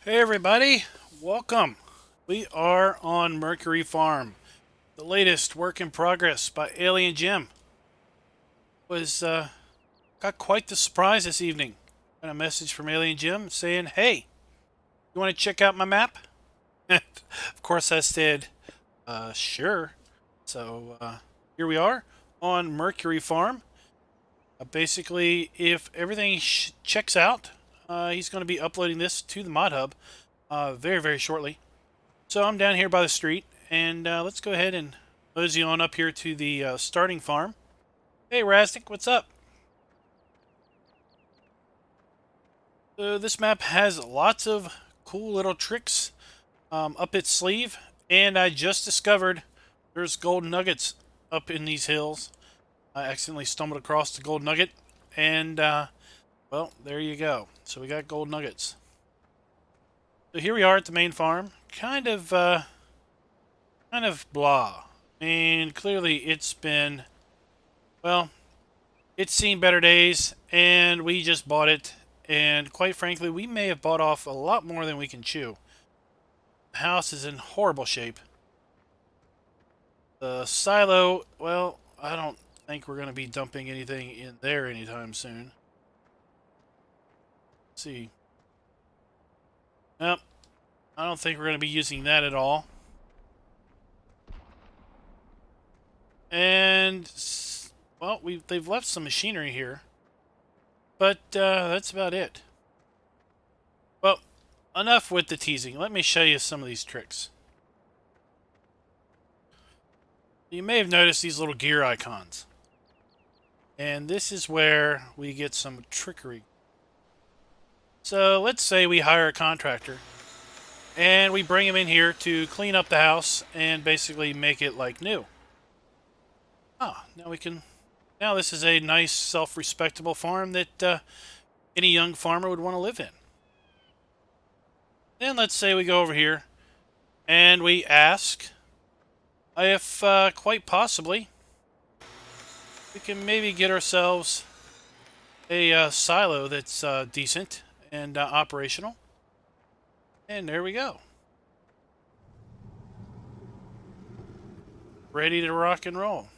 Hey everybody, welcome. We are on Mercury Farm. The latest work in progress by Alien Jim was got quite the surprise this evening. Got a message from Alien Jim saying, "Hey, you want to check out my map?" Of course, I said, "Sure." So here we are on Mercury Farm. Basically, if everything checks out, he's going to be uploading this to the modhub very shortly. So I'm down here by the street, and let's go ahead and mosey on up here to the starting farm. Hey, Rastic, what's up? So this map has lots of cool little tricks up its sleeve, and I just discovered there's gold nuggets up in these hills. I accidentally stumbled across the gold nugget, and well, there you go. So we got gold nuggets. So here we are at the main farm. Kind of blah. And clearly it's been, well, it's seen better days, and we just bought it. And quite frankly, we may have bought off a lot more than we can chew. The house is in horrible shape. The silo, well, I don't think we're going to be dumping anything in there anytime soon. Let's see. Nope, I don't think we're going to be using that at all. And, well, they've left some machinery here. But that's about it. Well, enough with the teasing. Let me show you some of these tricks. You may have noticed these little gear icons. And this is where we get some trickery. So let's say we hire a contractor and we bring him in here to clean up the house and basically make it like new. Now this is a nice self-respectable farm that any young farmer would want to live in. Then let's say we go over here and we ask if quite possibly we can maybe get ourselves a silo that's decent and operational. And there we go. Ready to rock and roll.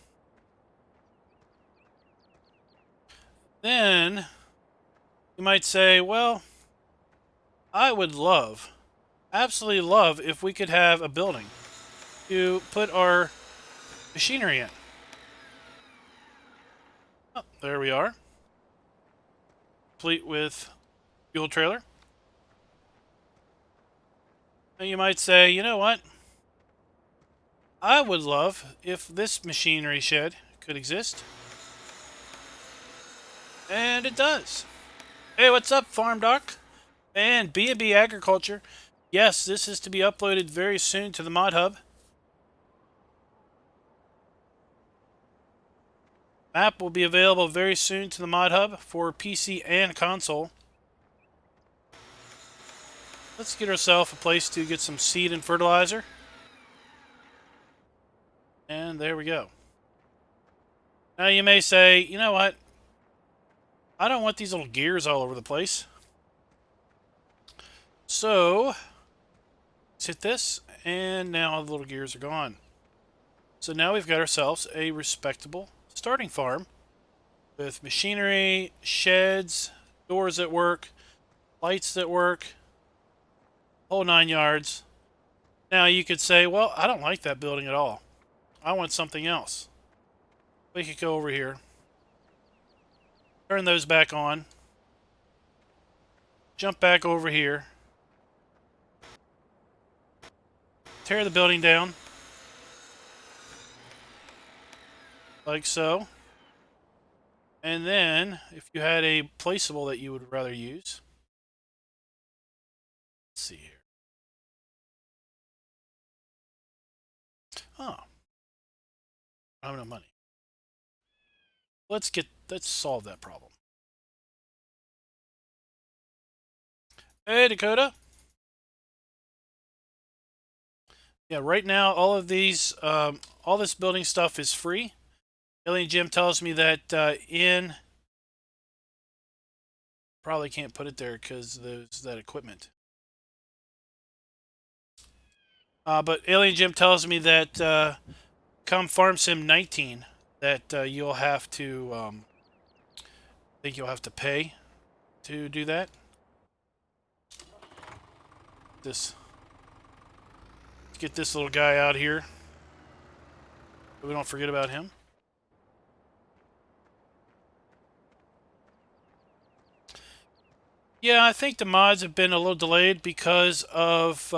Then you might say, well, I would absolutely love if we could have a building to put our machinery in. Oh, there we are. Complete with fuel trailer. And you might say, you know what? I would love if this machinery shed could exist. And it does. Hey, what's up, Farm Doc? And B&B Agriculture. Yes, this is to be uploaded very soon to the modhub. Map will be available very soon to the modhub for PC and console. Let's get ourselves a place to get some seed and fertilizer. And there we go. Now you may say, you know what? I don't want these little gears all over the place. So, let's hit this, and now the little gears are gone. So now we've got ourselves a respectable starting farm with machinery, sheds, doors that work, lights that work, whole 9 yards. Now you could say, well, I don't like that building at all. I want something else. We could go over here, turn those back on, jump back over here, tear the building down, like so. And then, if you had a placeable that you would rather use, let's see here. Oh, I have no money. Let's solve that problem. Hey, Dakota. Yeah, right now all of these, all this building stuff is free. Alien Jim tells me that probably can't put it there because there's that equipment. But Alien Jim tells me that come Farm Sim 19 that you'll have to, I think you'll have to pay to do that. Let's get this little guy out here so we don't forget about him. Yeah, I think the mods have been a little delayed because of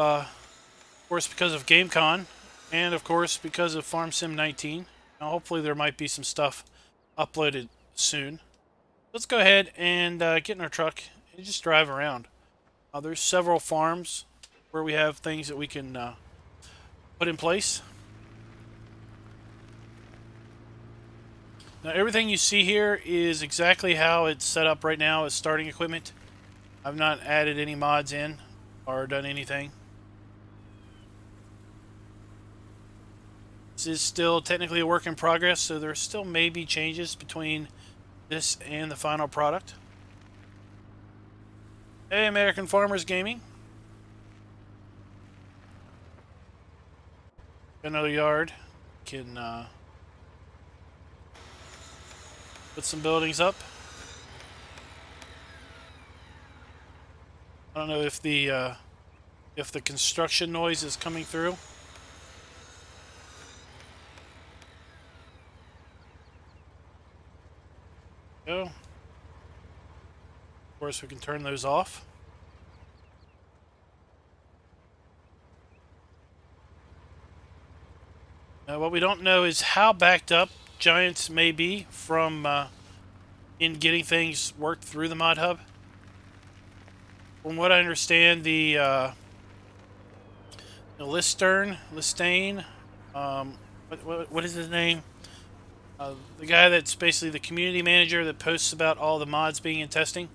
course, because of GameCon, and of course because of Farm Sim 19. Now, hopefully there might be some stuff uploaded soon. Let's go ahead and get in our truck and just drive around. There's several farms where we have things that we can put in place. Now, everything you see here is exactly how it's set up right now as starting equipment. I've not added any mods in or done anything. This is still technically a work in progress, so there still may be changes between this and the final product. Hey, American Farmers Gaming. Another yard. Can put some buildings up. I don't know if the construction noise is coming through. Go. Of course, we can turn those off. Now, what we don't know is how backed up Giants may be from in getting things worked through the mod hub. From what I understand, the Listane, what is his name? The guy that's basically the community manager that posts about all the mods being in testing.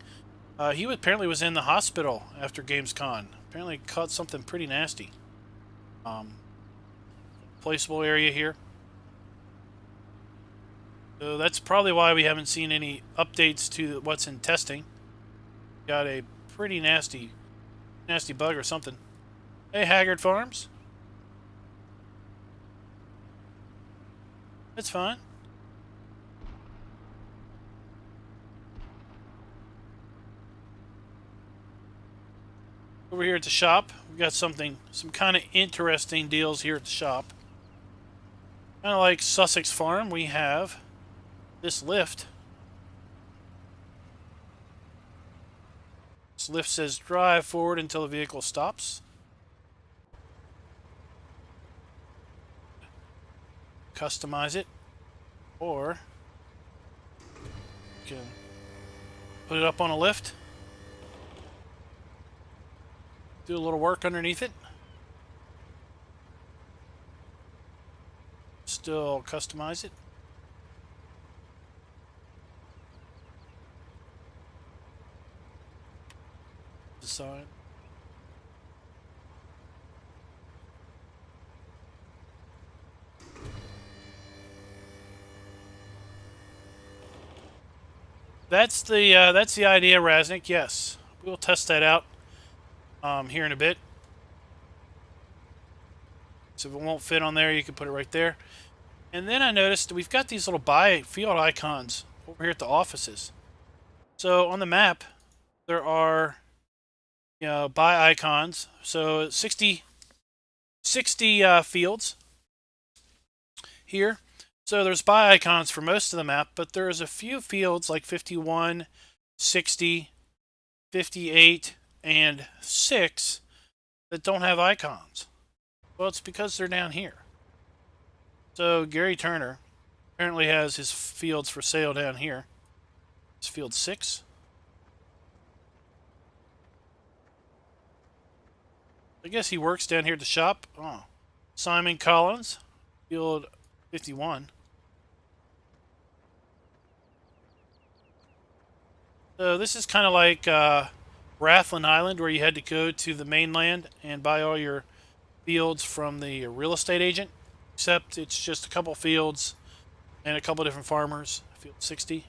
He apparently was in the hospital after Gamescom. Apparently caught something pretty nasty. Placeable area here. So that's probably why we haven't seen any updates to what's in testing. Got a pretty nasty bug or something. Hey, Haggard Farms. That's fine. Over here at the shop, we've got some kind of interesting deals here at the shop. Kind of like Sussex Farm, we have this lift. This lift says drive forward until the vehicle stops. Customize it, or you can put it up on a lift. Do a little work underneath it. Still customize it. Design. That's the idea, Raznik. Yes, we'll test that out here in a bit. So if it won't fit on there, you can put it right there. And then I noticed we've got these little buy field icons over here at the offices. So on the map, there are buy icons. So 60 fields here. So there's buy icons for most of the map, but there's a few fields like 51, 60, 58, and 6 that don't have icons. Well, it's because they're down here. So Gary Turner apparently has his fields for sale down here. It's field 6. I guess he works down here at the shop. Oh. Simon Collins, field 51. So this is kind of like Rathlin Island, where you had to go to the mainland and buy all your fields from the real estate agent, except it's just a couple fields and a couple different farmers. Field 60.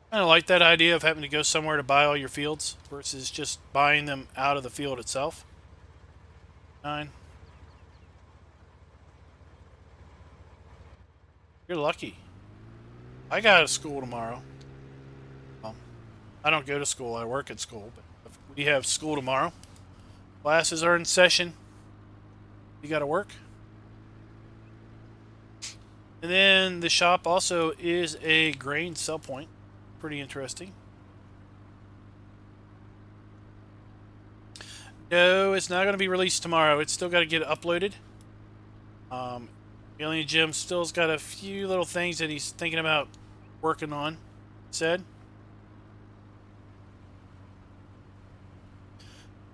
Kind of like that idea of having to go somewhere to buy all your fields versus just buying them out of the field itself. 9. You're lucky. I got to school tomorrow. Well, I don't go to school. I work at school. But we have school tomorrow. Classes are in session. You got to work. And then the shop also is a grain sell point. Pretty interesting. No, it's not going to be released tomorrow. It's still got to get uploaded. Alien Jim still's got a few little things that he's thinking about working on, said.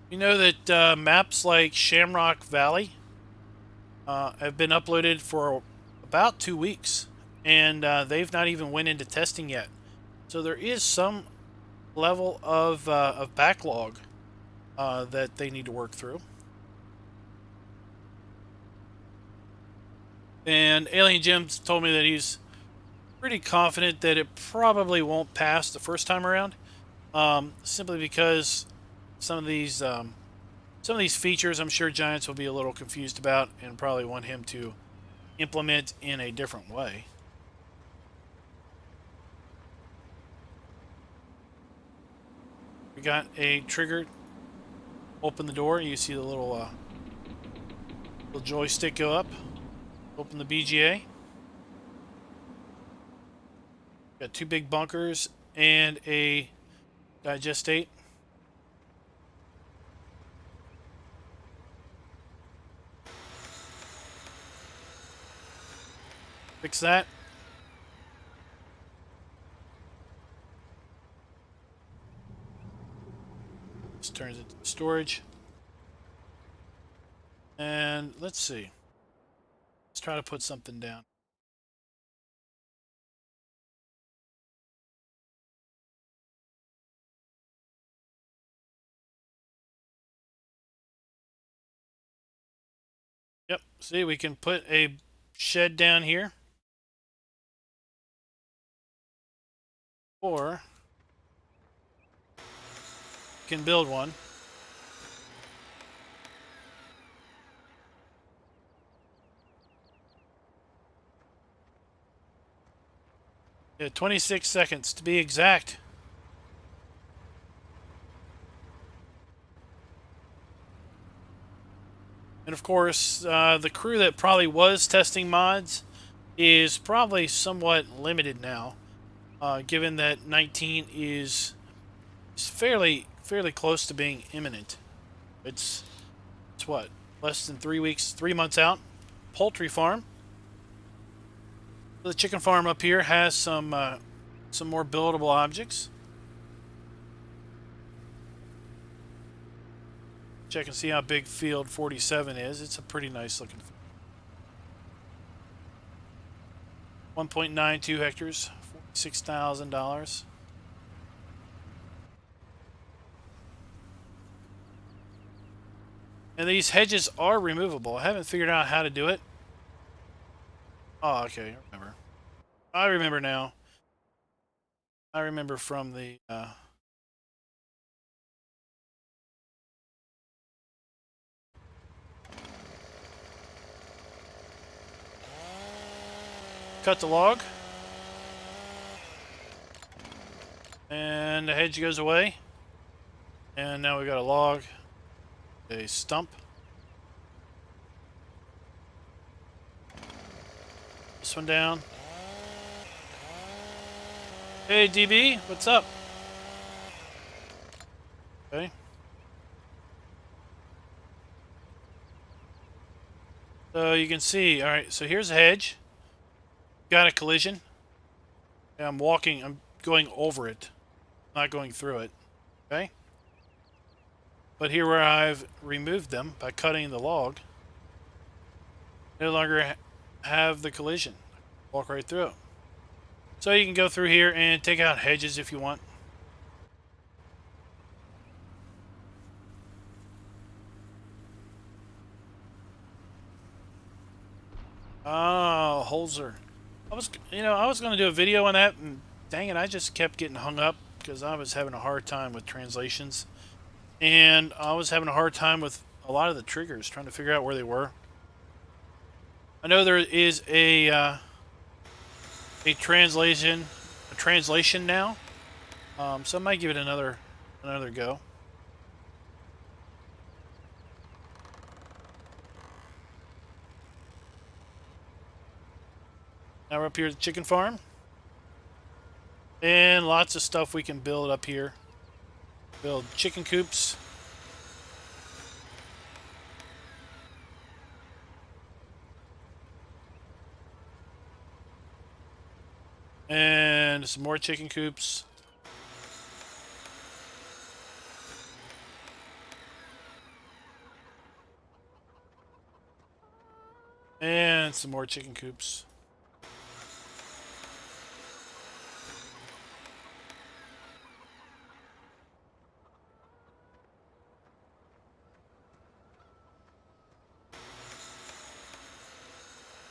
You know that maps like Shamrock Valley have been uploaded for about 2 weeks, and they've not even went into testing yet. So there is some level of backlog that they need to work through. And Alien Jim's told me that he's pretty confident that it probably won't pass the first time around, simply because some of these features I'm sure Giants will be a little confused about and probably want him to implement in a different way. We got a trigger. Open the door. You see the little joystick go up. Open the BGA. Got 2 big bunkers and a digestate. Fix that. This turns it to storage. And let's see. Let's try to put something down. Yep, see, we can put a shed down here. Or we can build one. Yeah, 26 seconds to be exact. And of course, the crew that probably was testing mods is probably somewhat limited now, given that 19 is fairly close to being imminent. It's what, less than 3 weeks, 3 months out. Poultry farm. The chicken farm up here has some more buildable objects. Check and see how big field 47 is. It's a pretty nice looking field. 1.92 hectares, $46,000. And these hedges are removable. I haven't figured out how to do it. Oh, okay, I remember. I remember now. I remember from the cut the log. And the hedge goes away. And now we got a log, a stump. This one down. Hey DB, what's up? Okay. So you can see, all right, so here's a hedge. Got a collision. And I'm going over it, not going through it. Okay? But here where I've removed them by cutting the log, no longer have the collision. Walk right through it. So you can go through here and take out hedges if you want. Oh, Holzer. I was going to do a video on that, and dang it, I just kept getting hung up because I was having a hard time with translations. And I was having a hard time with a lot of the triggers, trying to figure out where they were. I know there is a translation now, so I might give it another go. Now we're up here at the chicken farm, and lots of stuff we can build up here. Build chicken coops. And some more chicken coops. And some more chicken coops.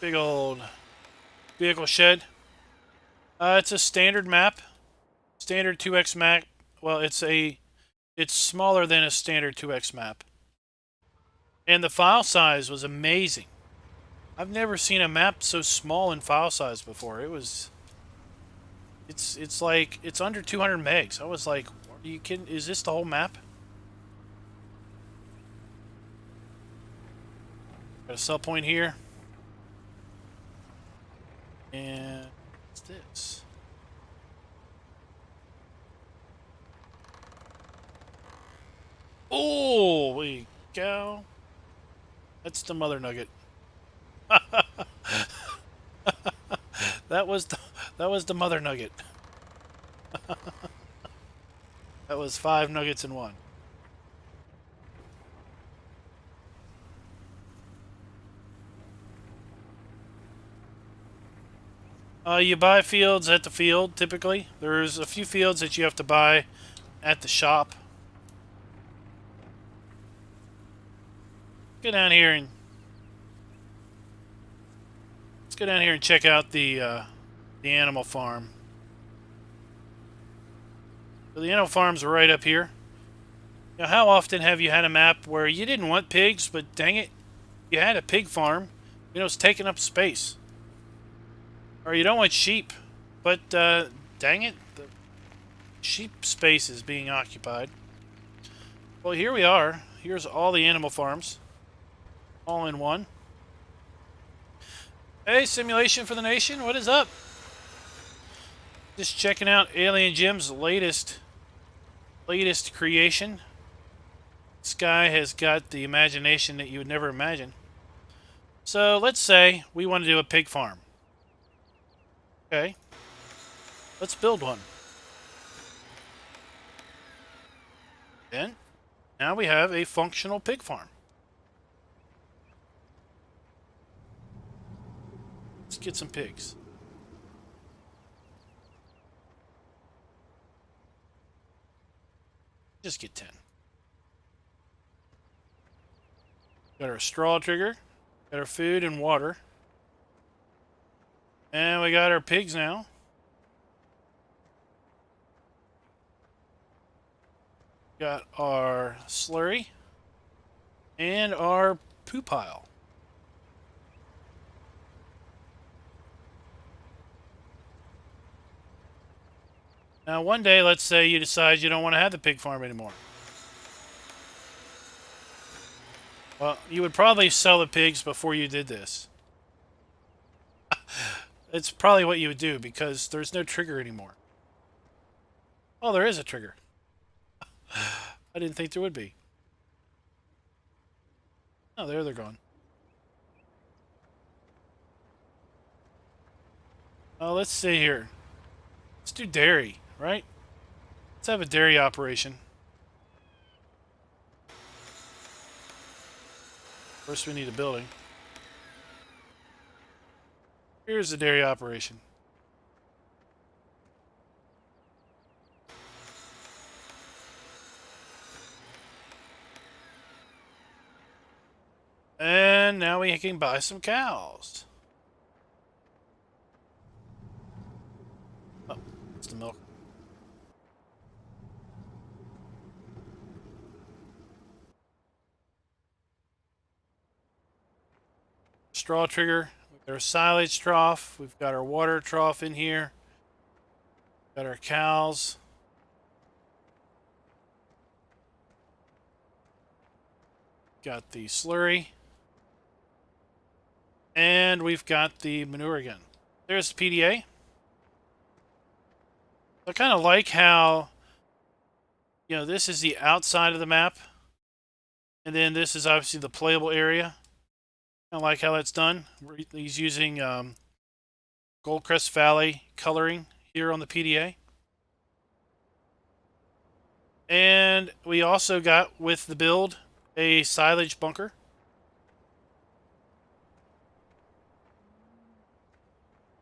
Big old vehicle shed. It's a standard map. Standard 2x map. Well, it's smaller than a standard 2x map. And the file size was amazing. I've never seen a map so small in file size before. It's like it's under 200 megs. I was like, are you kidding? Is this the whole map? Got a sell point here. And what's this? Oh, we go. That's the mother nugget. that was the mother nugget. That was 5 nuggets in one. You buy fields at the field, typically. There's a few fields that you have to buy at the shop. Go down here and let's go down here and check out the animal farm. So the animal farms are right up here. Now, how often have you had a map where you didn't want pigs, but dang it, you had a pig farm, it's taking up space? Or you don't want sheep, but dang it, the sheep space is being occupied. Well, here we are. Here's all the animal farms, all in one. Hey, Simulation for the Nation, what is up? Just checking out Alien Jim's latest creation. This guy has got the imagination that you would never imagine. So let's say we want to do a pig farm. Okay, let's build one. Then, now we have a functional pig farm. Let's get some pigs. Just get 10. Got our straw trigger. Got our food and water. And we got our pigs now. Got our slurry. And our poo pile. Now, one day, let's say you decide you don't want to have the pig farm anymore. Well, you would probably sell the pigs before you did this. It's probably what you would do because there's no trigger anymore. Oh, there is a trigger. I didn't think there would be. Oh, there they're gone. Oh, let's see here. Let's do dairy, right? Let's have a dairy operation. First, we need a building. Here's the dairy operation. And now we can buy some cows. Oh, it's the milk. straw trigger. We've got our silage trough. We've got our water trough in here. Got our cows. Got the slurry. And we've got the manure gun. There's the PDA. I kind of like how, you know, this is the outside of the map. And then this is obviously the playable area. I like how that's done. He's using Goldcrest Valley coloring here on the PDA. And we also got, with the build, a silage bunker.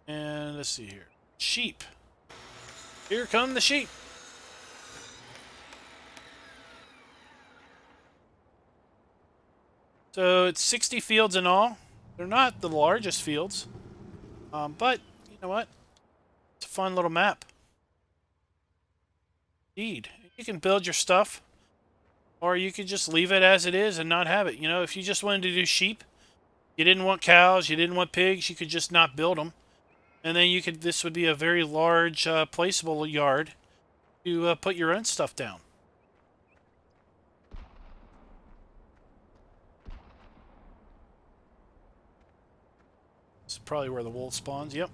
And let's see here. Sheep. Here come the sheep. So it's 60 fields in all. They're not the largest fields. But, you know what? It's a fun little map. Indeed. You can build your stuff. Or you could just leave it as it is and not have it. You know, if you just wanted to do sheep, you didn't want cows, you didn't want pigs, you could just not build them. And then you could, this would be a very large placeable yard to put your own stuff down. This is probably where the wool spawns. Yep.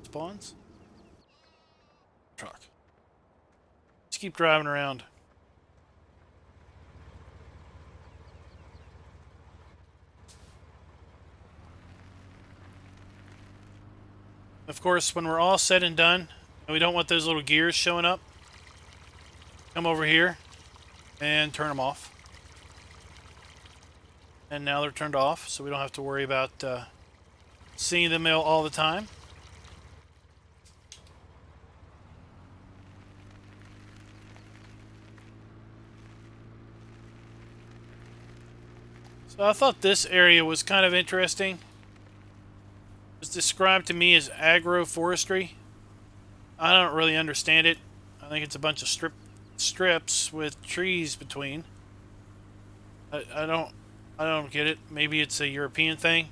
Spawns. Truck. Let's keep driving around. Of course, when we're all said and done, and we don't want those little gears showing up, come over here and turn them off. And now they're turned off, so we don't have to worry about seeing them all the time. So I thought this area was kind of interesting. It was described to me as agroforestry. I don't really understand it. I think it's a bunch of strips with trees between. I don't get it. Maybe it's a European thing.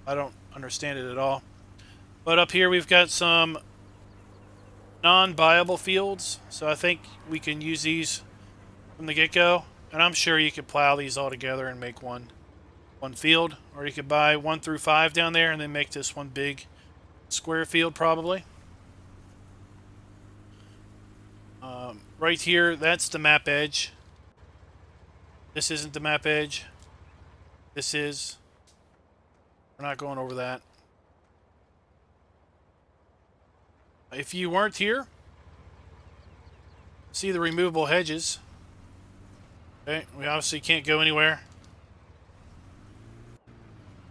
I don't understand it at all. But up here we've got some non-viable fields, so I think we can use these from the get-go. And I'm sure you could plow these all together and make one field, or you could buy 1 through 5 down there and then make this one big square field probably. Right here, that's the map edge. This isn't the map edge. This is. We're not going over that. If you weren't here, see the removable hedges. Okay, we obviously can't go anywhere.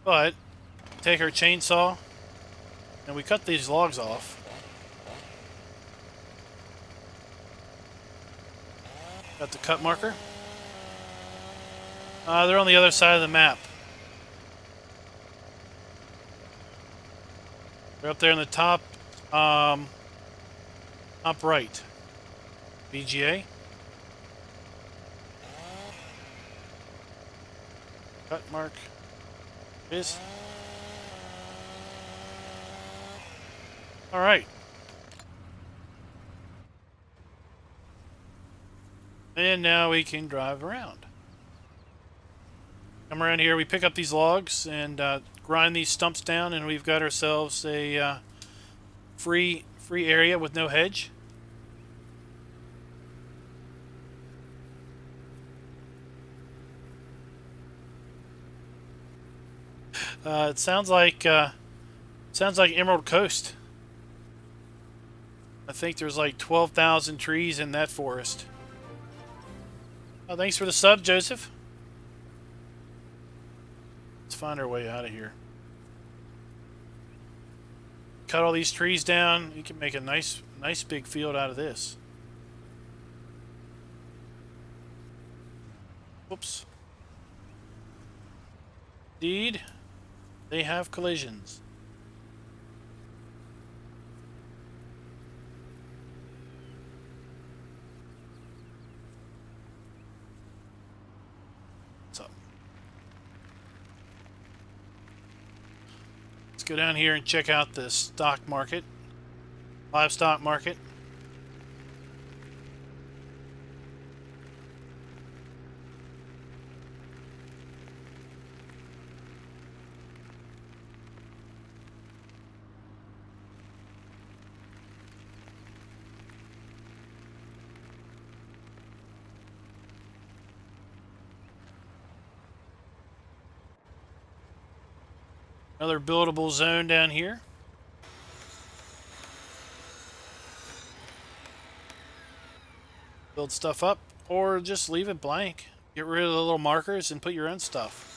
But take our chainsaw and we cut these logs off. Got the cut marker. They're on the other side of the map. They're up there in the top, top right. VGA. Cut mark. Is. All right. And now we can drive around. Come around here, we pick up these logs and grind these stumps down, and we've got ourselves a free area with no hedge. It sounds like Emerald Coast. I think there's like 12,000 trees in that forest. Oh, thanks for the sub, Joseph. Let's find our way out of here. Cut all these trees down. You can make a nice big field out of this. Whoops. Indeed, they have collisions. What's up? Let's go down here and check out the stock market, livestock market. Another buildable zone down here. Build stuff up, or just leave it blank. Get rid of the little markers and put your own stuff.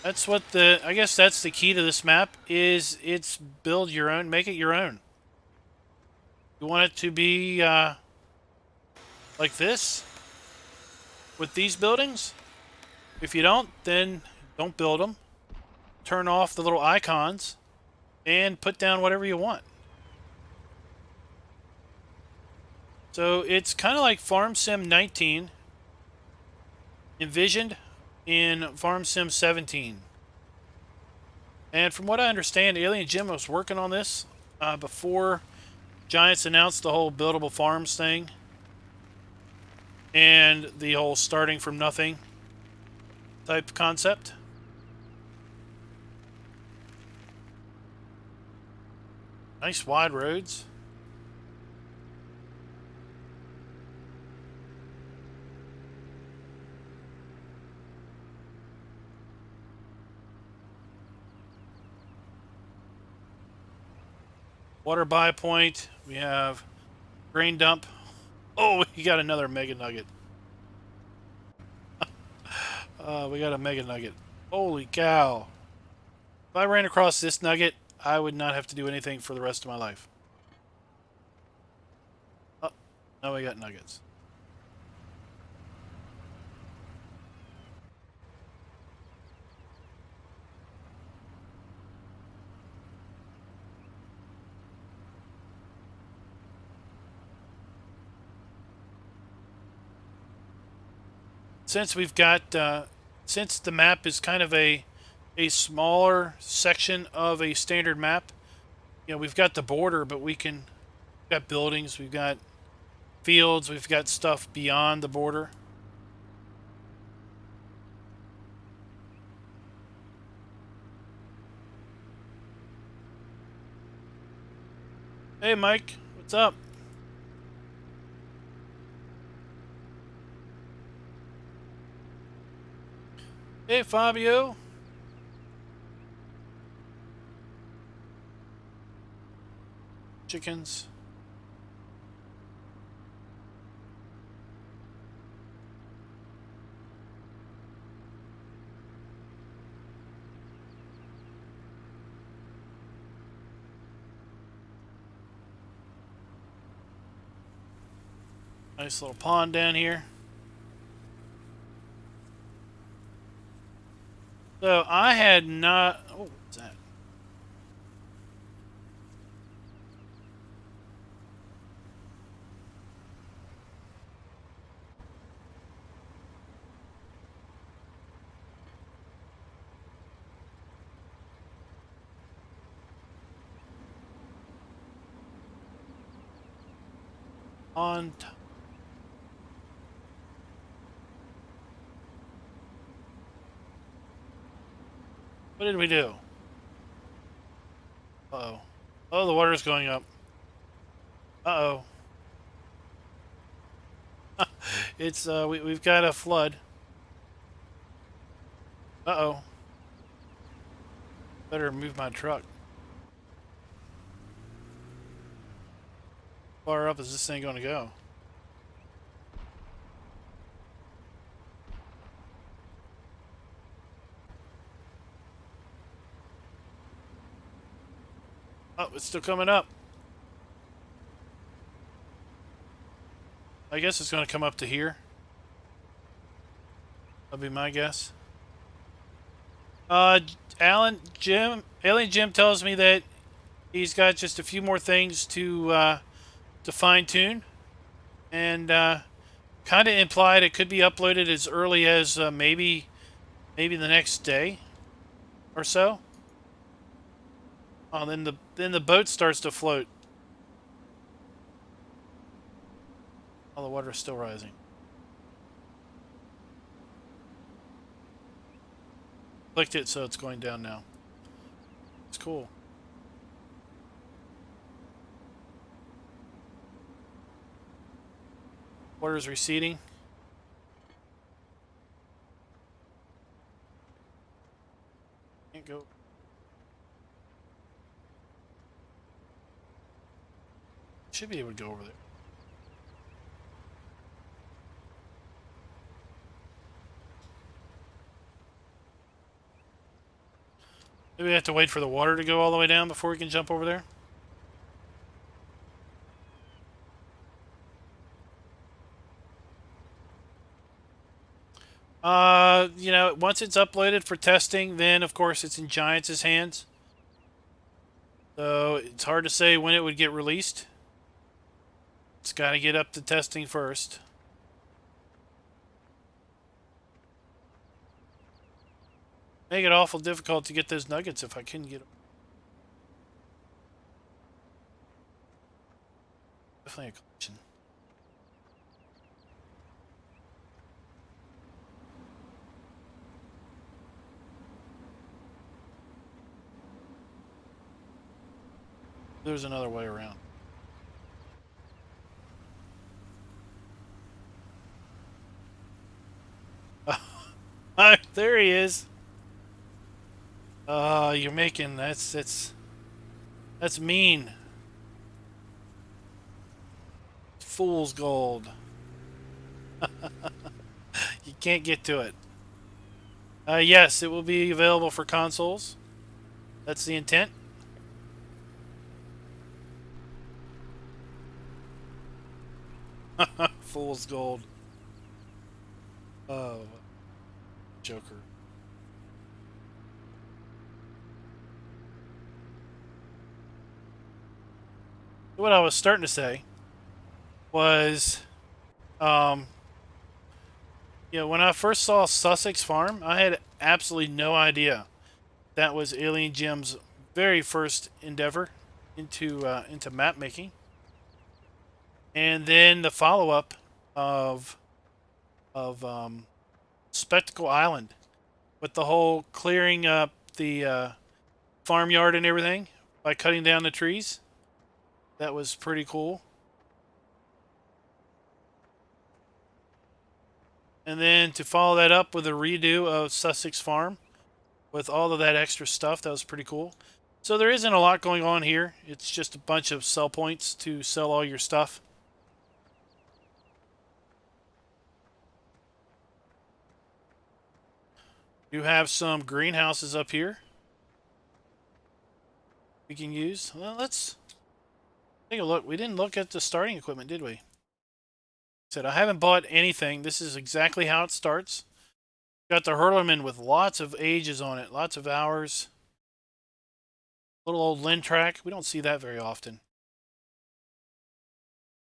That's what I guess that's the key to this map, is it's build your own, make it your own. You want it to be like this with these buildings? If you don't, then don't build them. Turn off the little icons and put down whatever you want. So it's kind of like Farm Sim 19 envisioned in Farm Sim 17. And from what I understand, Alien Jim was working on this before Giants announced the whole buildable farms thing and the whole starting from nothing type concept. Nice wide roads. Water buy point. We have grain dump. Oh, we got another mega nugget. We got a mega nugget. Holy cow. If I ran across this nugget, I would not have to do anything for the rest of my life. Oh, now we got nuggets. Since we've got, since the map is kind of a smaller section of a standard map, you know, we've got the border, but we've got buildings, we've got fields, we've got stuff beyond the border. Hey, Mike, what's up? Hey, Fabio. Chickens. Nice little pond down here. So I had not... Oh, what's that? On... What did we do? Uh-oh. Oh, the water's going up. Uh-oh. It's, we've got a flood. Uh-oh. Better move my truck. How far up is this thing going to go? Oh, it's still coming up. I guess it's going to come up to here. That'll be my guess. Alien Jim tells me that he's got just a few more things to fine tune, and kind of implied it could be uploaded as early as maybe the next day or so. Oh, then the boat starts to float. All the water is still rising. Clicked it, so it's going down now. It's cool. Water is receding. Can't go. Should be able to go over there. Maybe we have to wait for the water to go all the way down before we can jump over there. You know, once it's uploaded for testing, then of course it's in Giants' hands. So it's hard to say when it would get released. It's got to get up to testing first. Make it awful difficult to get those nuggets if I couldn't get them. Definitely a collection. There's another way around. There he is. You're making that's mean. Fool's gold. You can't get to it. Yes, it will be available for consoles. That's the intent. Fool's gold. Oh, Joker. What I was starting to say was, um, you know, when I first saw Sussex Farm, I had absolutely no idea that was Alien Jim's very first endeavor into map making, and then the follow up of of Spectacle Island with the whole clearing up the farmyard and everything by cutting down the trees. That was pretty cool. And then to follow that up with a redo of Sussex Farm with all of that extra stuff, that was pretty cool. So there isn't a lot going on here. It's just a bunch of sell points to sell all your stuff. You have some greenhouses up here we can use. Well, let's take a look. We didn't look at the starting equipment, did we? Said I haven't bought anything. This is exactly how it starts. Got the Hurlerman with lots of ages on it, lots of hours. Little old Lintrack. We don't see that very often.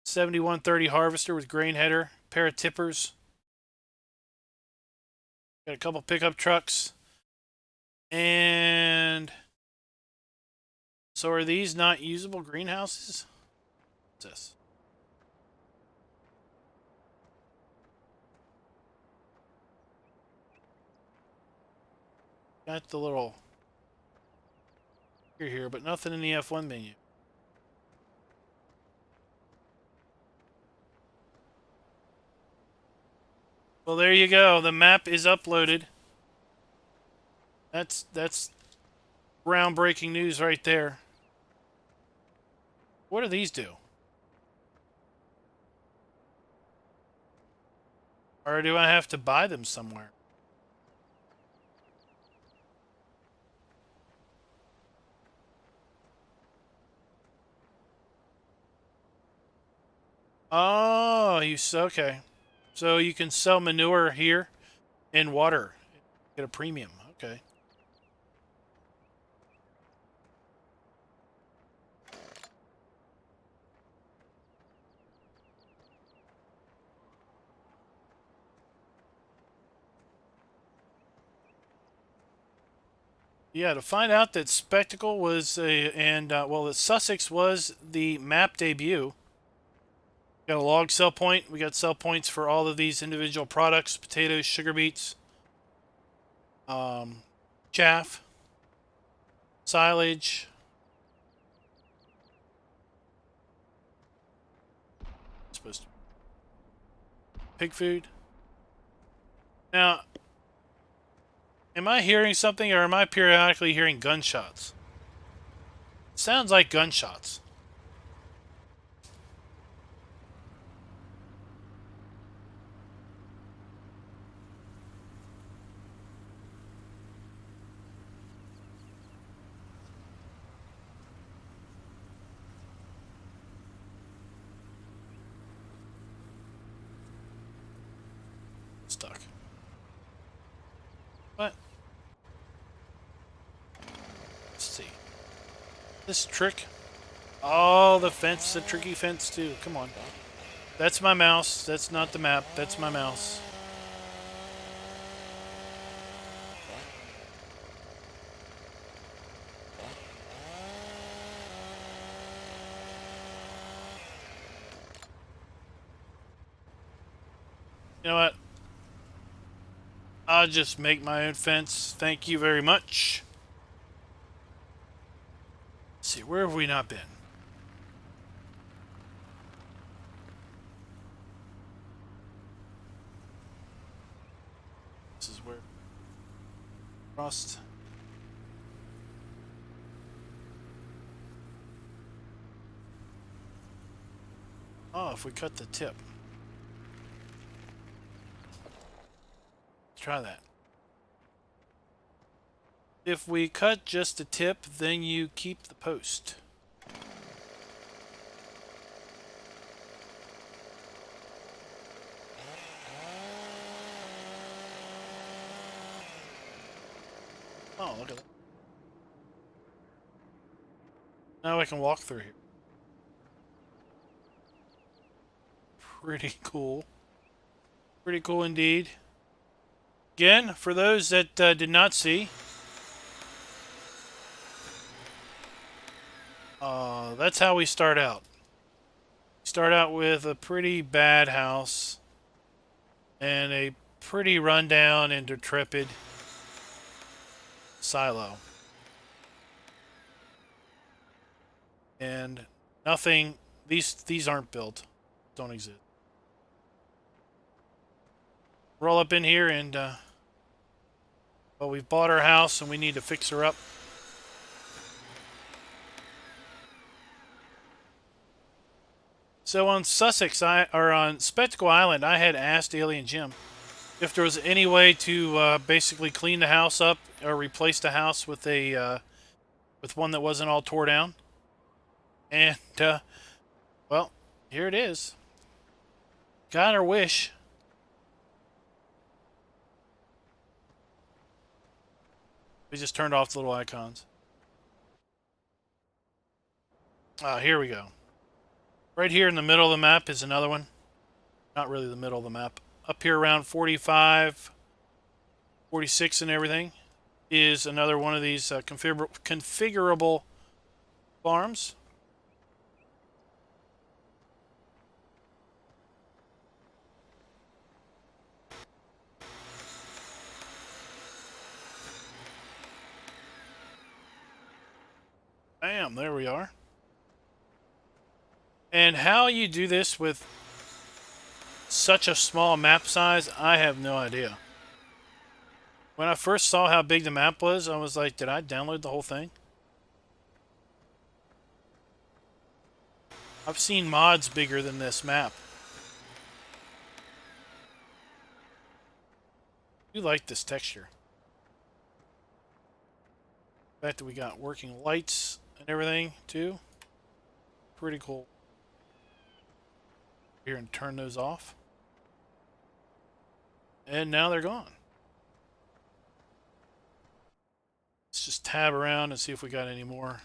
7130 harvester with grain header, pair of tippers. Got a couple pickup trucks. And so are these not usable greenhouses? What's this? Got the little here, but nothing in the F1 menu. Well, there you go. The map is uploaded. That's groundbreaking news right there. What do these do? Or do I have to buy them somewhere? Oh, okay. So you can sell manure here and water. Get a premium. Okay. Yeah, to find out that Spectacle was well, that Sussex was the map debut. Got a log sell point. We got sell points for all of these individual products: potatoes, sugar beets, chaff, silage. Supposed to pig food. Now, am I hearing something, or am I periodically hearing gunshots? Sounds like gunshots. Stuck. What? Let's see. This trick. Oh, the fence, the tricky fence too. Come on. That's my mouse. That's not the map. That's my mouse. You know what? I'll just make my own fence. Thank you very much. Let's see, where have we not been? This is where frost. Oh, if we cut the tip. Try that. If we cut just the tip, then you keep the post. Oh, look at that. Now I can walk through here. Pretty cool. Pretty cool indeed. Again, for those that did not see, that's how we start out. We start out with a pretty bad house and a pretty rundown and decrepit silo. And nothing, these aren't built, don't exist. Roll up in here and, well, we've bought our house and we need to fix her up. So on Sussex, or on Spectacle Island, I had asked Alien Jim if there was any way to basically clean the house up or replace the house with a with one that wasn't all tore down. And well, here it is. Got our wish. We just turned off the little icons. Here we go. Right here in the middle of the map is another one. Not really the middle of the map. Up here around 45, 46 and everything is another one of these configurable farms. Bam, there we are. And how you do this with such a small map size, I have no idea. When I first saw how big the map was, I was like, did I download the whole thing? I've seen mods bigger than this map. I do like this texture. The fact that we got working lights and everything, too. Pretty cool. Here and turn those off. And now they're gone. Let's just tab around and see if we got any more.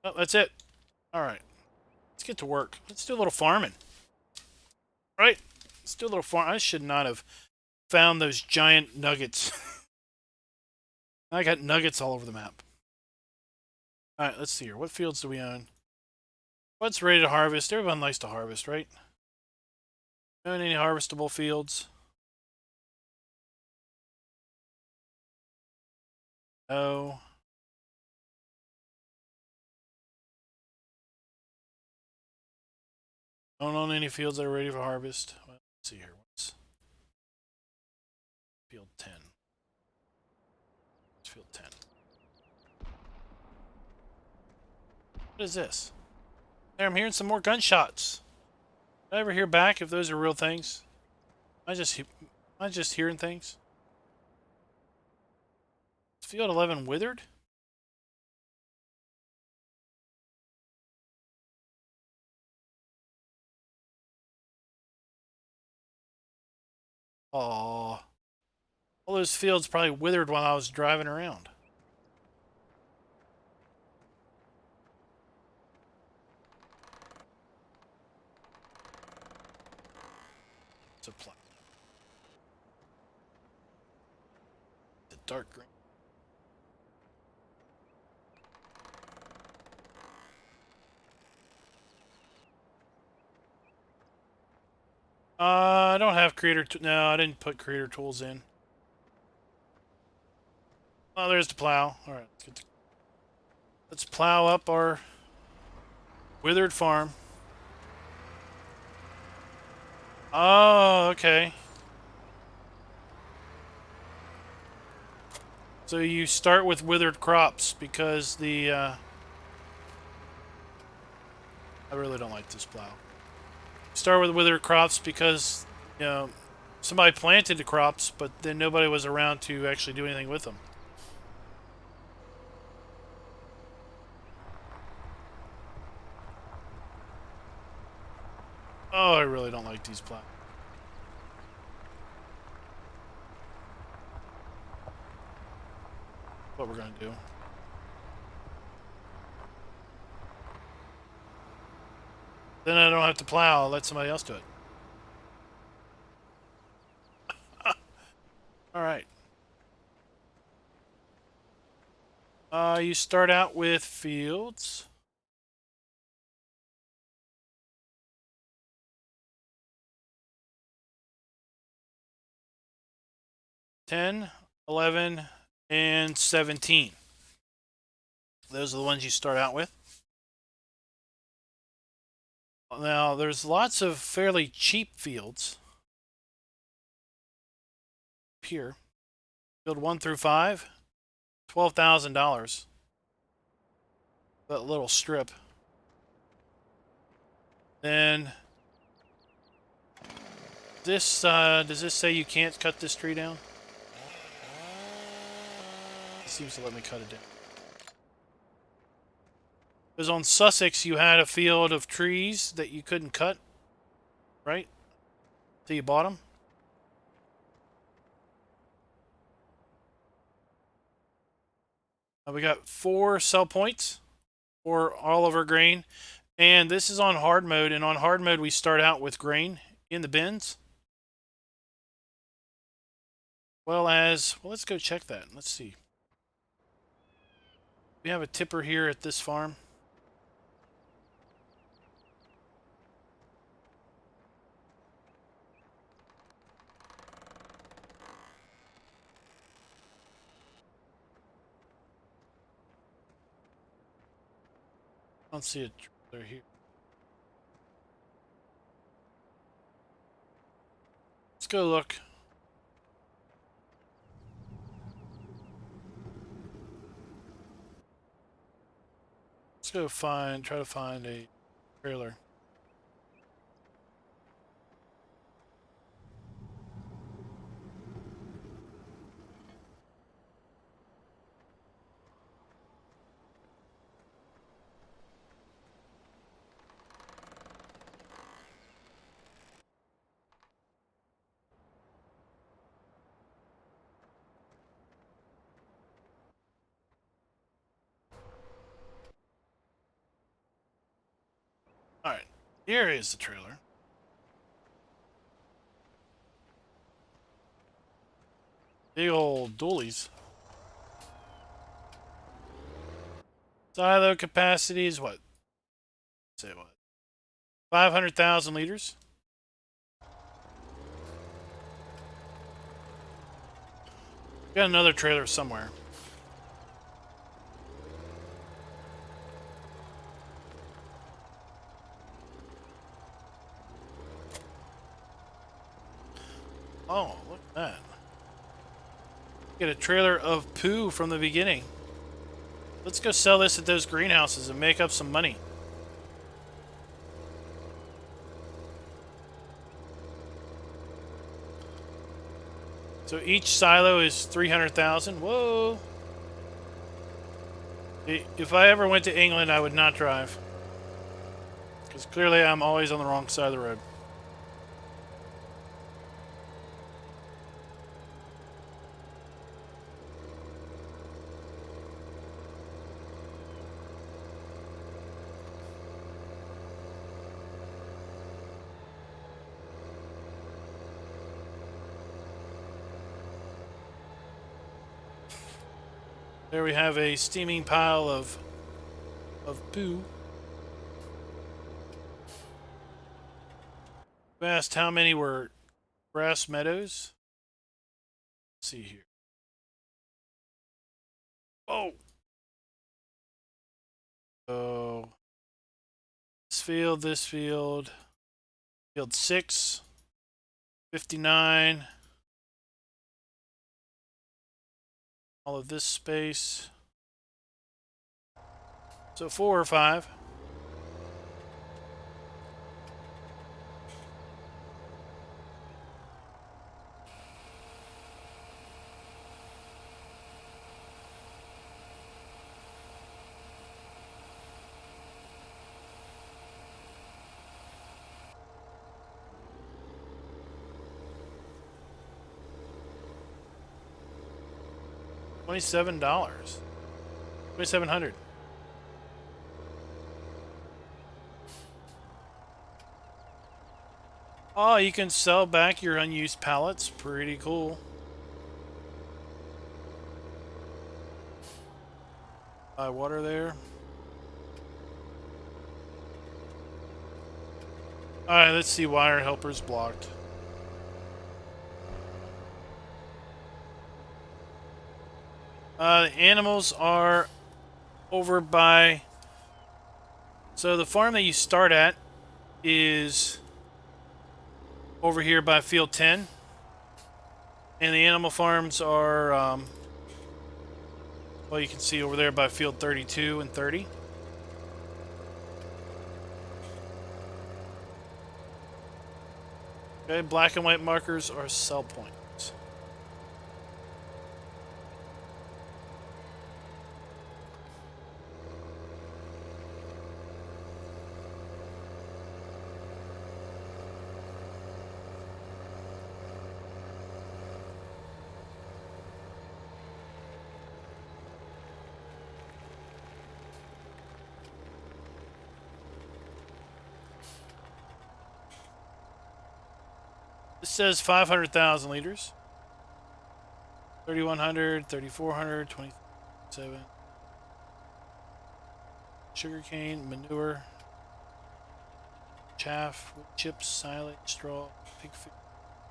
Oh, that's it. All right. Let's get to work. Let's do a little farming. Right? Let's do a little farm. I should not have found those giant nuggets. I got nuggets all over the map. Alright, let's see here. What fields do we own? What's ready to harvest? Everyone likes to harvest, right? Own any harvestable fields? No. Don't own any fields that are ready for harvest. Well, let's see here. What's field 10? What's field 10? What is this? There, I'm hearing some more gunshots. Did I ever hear back if those are real things? Am I just hearing things? Is field 11 withered? Aww. All those fields probably withered while I was driving around. Supply. The dark green. I don't have creator. No, I didn't put creator tools in. Oh, there's the plow. All right, let's plow up our withered farm. Oh, okay. So you start with withered crops because the I really don't like this plow. Start with withered crops because, you know, somebody planted the crops, but then nobody was around to actually do anything with them. Oh, I really don't like these plows. What we're gonna do. Then I don't have to plow. I'll let somebody else do it. All right. You start out with fields. Ten, 11, and 17. Those are the ones you start out with. Now, there's lots of fairly cheap fields here. Field 1 through 5, $12,000. That little strip. Then, does this say you can't cut this tree down? It seems to let me cut it down. Because on Sussex, you had a field of trees that you couldn't cut, right? Till you bought them. We got 4 sell points for all of our grain. And this is on hard mode. And on hard mode, we start out with grain in the bins. Well, let's go check that. Let's see. We have a tipper here at this farm. I don't see a trailer here. Let's go look. Let's go try to find a trailer. Alright, here is the trailer. Big old dualies. Silo capacity is what? Say what? 500,000 liters. Got another trailer somewhere. Oh, look at that. Get a trailer of poo from the beginning. Let's go sell this at those greenhouses and make up some money. So each silo is 300,000. Whoa. If I ever went to England, I would not drive. Because clearly I'm always on the wrong side of the road. There we have a steaming pile of poo. You asked how many were grass meadows. Let's see here. Oh. So this field, field 6, 59. All of this space. So 4 or 5. $27. 2,700. Oh, you can sell back your unused pallets. Pretty cool. Buy water there. Alright, let's see. Wire helpers blocked. The animals are over by... So the farm that you start at is over here by field 10. And the animal farms are, well, you can see over there by field 32 and 30. Okay, black and white markers are sell points. This says 500,000 liters. 3,100, 3,400, 27. Sugarcane, manure, chaff, wood chips, silage, straw, pig food,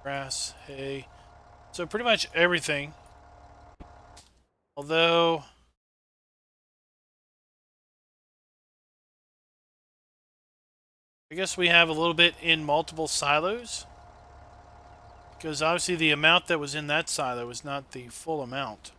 grass, hay. So pretty much everything. Although I guess we have a little bit in multiple silos. Because obviously the amount that was in that silo was not the full amount.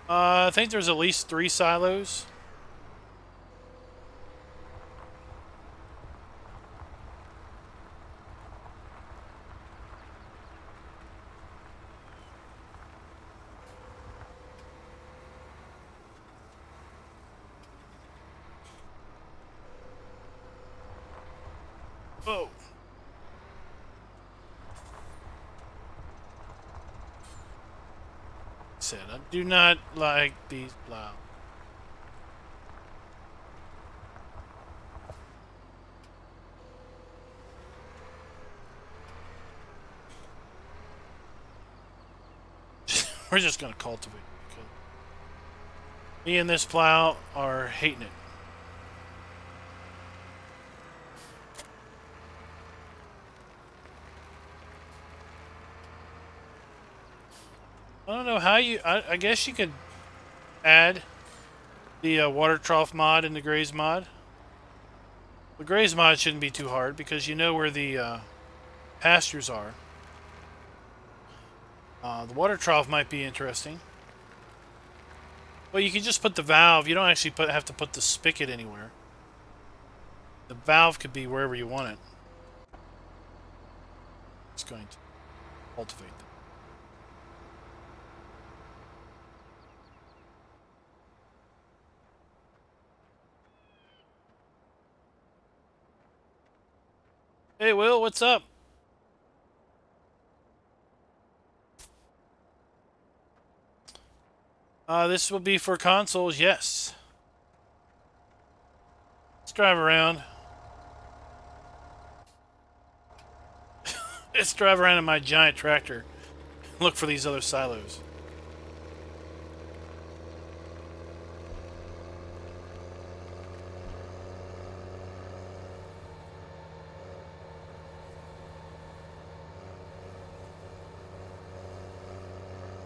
I think there's at least 3 silos. Oh. Said I do not like these Plow. We're just going to cultivate because me and this plow are hating it. I don't know how you... I guess you could add the water trough mod in the graze mod. The graze mod shouldn't be too hard because you know where the pastures are. The water trough might be interesting. Well, you can just put the valve. You don't actually have to put the spigot anywhere. The valve could be wherever you want it. It's going to cultivate them. Hey, Will, what's up? This will be for consoles, yes. Let's drive around. Let's drive around in my giant tractor. Look for these other silos.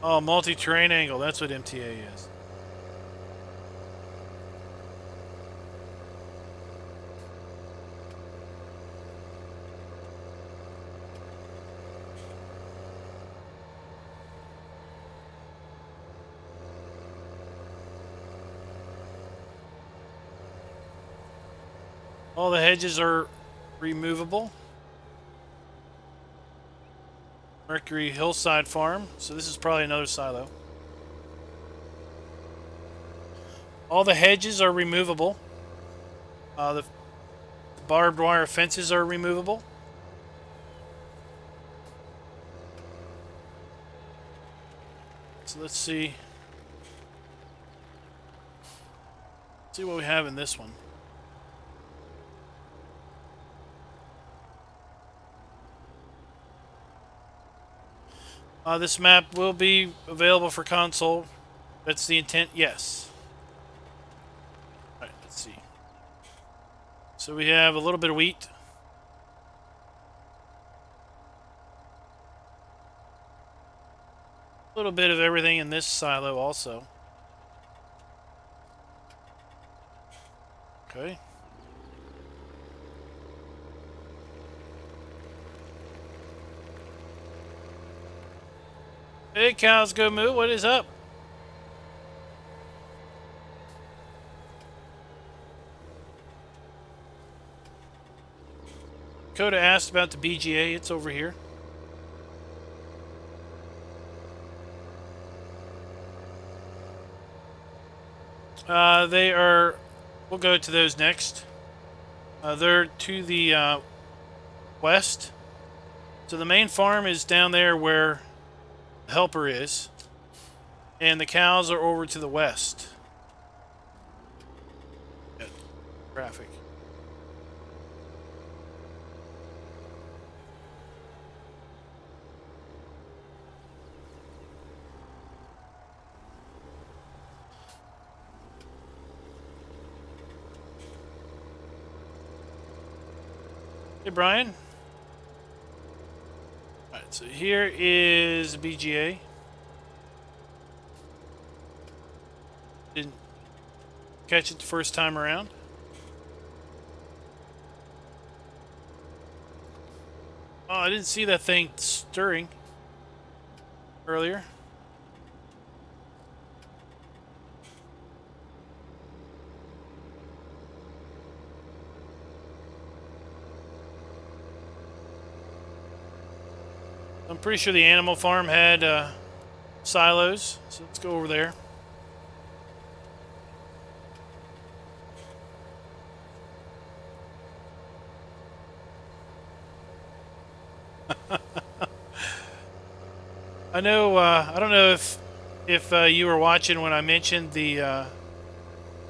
Oh, multi-terrain angle. That's what MTA is. All the hedges are removable. Mercury Hillside Farm. So this is probably another silo. All the hedges are removable. The barbed wire fences are removable. So let's see. Let's see what we have in this one. This map will be available for console. That's the intent, yes. Alright, let's see. So we have a little bit of wheat. A little bit of everything in this silo also. Okay. Hey, cows go moo, what is up? Coda asked about the BGA, it's over here. They are, we'll go to those next. They're to the west. So the main farm is down there where the helper is. And the cows are over to the west. Traffic. Hey, Brian. Alright, so here is BGA. Didn't catch it the first time around. Oh, I didn't see that thing stirring earlier. I'm pretty sure the animal farm had silos, so let's go over there. I know. I don't know if you were watching when I mentioned the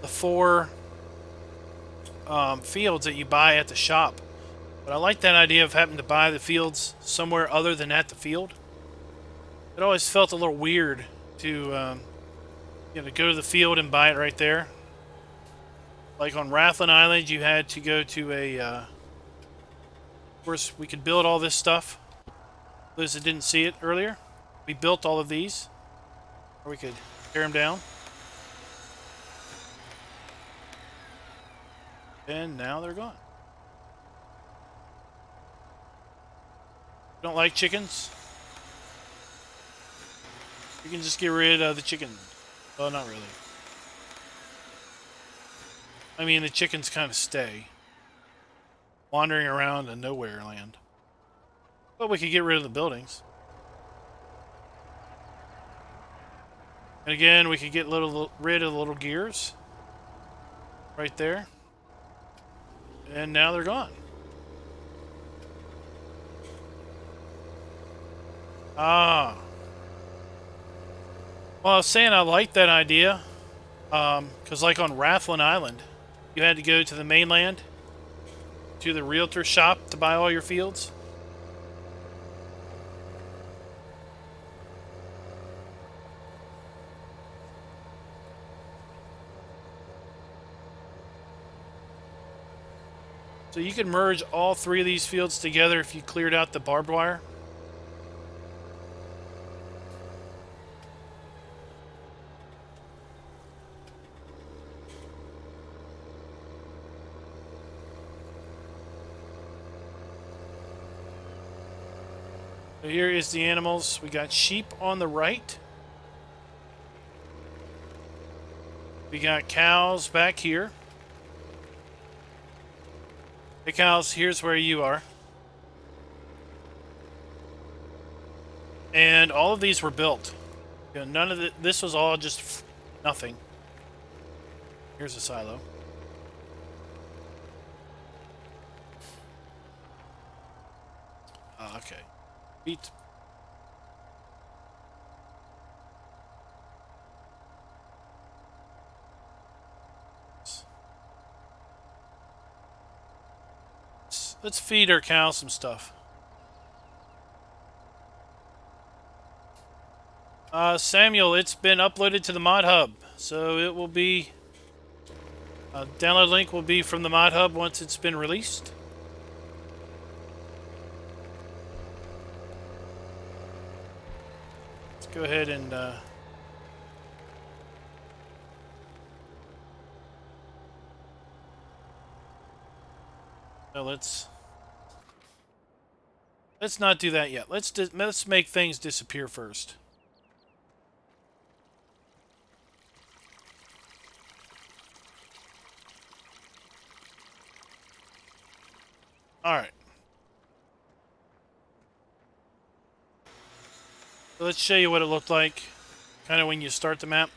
4 fields that you buy at the shop. But I like that idea of having to buy the fields somewhere other than at the field. It always felt a little weird to go to the field and buy it right there. Like on Rathlin Island, you had to go to a. Of course, we could build all this stuff. Those that didn't see it earlier, we built all of these, or we could tear them down. And now they're gone. Don't like chickens? You can just get rid of the chicken. Well, not really. I mean, the chickens kind of stay wandering around in nowhere land. But we could get rid of the buildings. And again, we could get rid of the little gears. Right there. And now they're gone. Ah. Well, I was saying I like that idea. Because like on Rathlin Island, you had to go to the mainland, to the realtor shop to buy all your fields. So you could merge all three of these fields together if you cleared out the barbed wire. So here is the animals. We got sheep on the right. We got cows back here. Hey cows, here's where you are. And all of these were built. None of this was all just nothing. Here's a silo. Okay. Beat. Let's feed our cows some stuff. Samuel, it's been uploaded to the modhub, so it will be. Download link will be from the modhub once it's been released. Let's go ahead and. No, let's not do that yet. Let's make things disappear first. All right. So let's show you what it looked like, kind of when you start the map.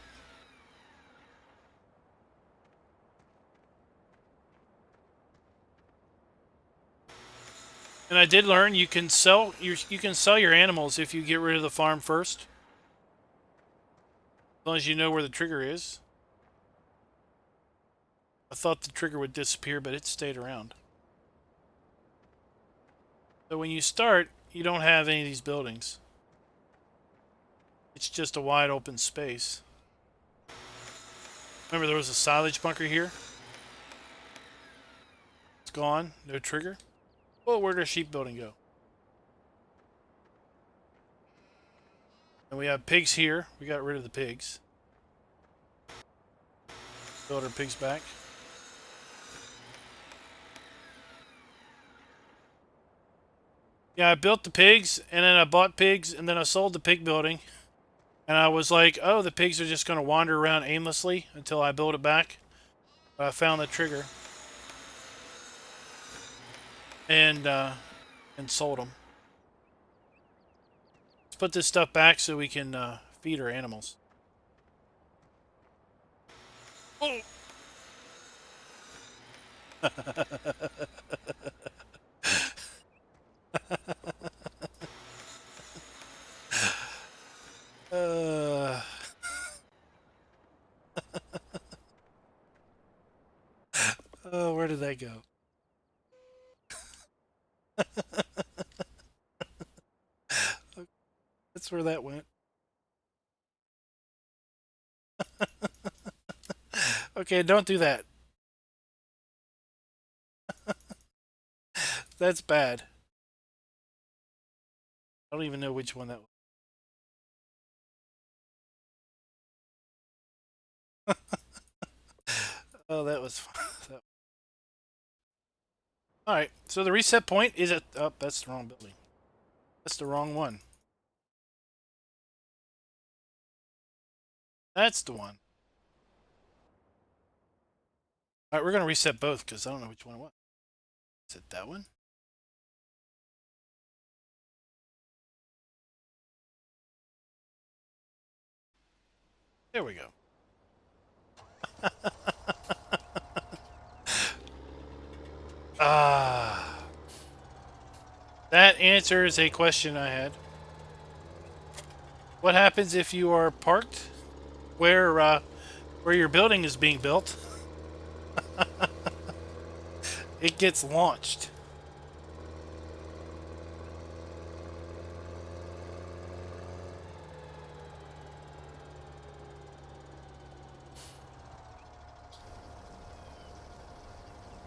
And I did learn you can sell your animals if you get rid of the farm first. As long as you know where the trigger is. I thought the trigger would disappear, but it stayed around. So when you start, you don't have any of these buildings. It's just a wide open space. Remember there was a silage bunker here? It's gone. No trigger. Well, where'd our sheep building go? And we have pigs here. We got rid of the pigs. Build our pigs back. Yeah, I built the pigs, and then I bought pigs, and then I sold the pig building. And I was like, oh, the pigs are just going to wander around aimlessly until I build it back. But I found the trigger. And sold them. Let's put this stuff back so we can feed our animals. Oh. Oh, where did that go? That's where that went. Okay, don't do that. That's bad. I don't even know which one that was. Oh, that was fun. Alright, so the reset point is at... Oh, that's the wrong building. That's the wrong one. That's the one. Alright, we're going to reset both because I don't know which one it was. Is it that one? There we go. Ah. That answers a question I had. What happens if you are parked where your building is being built? It gets launched.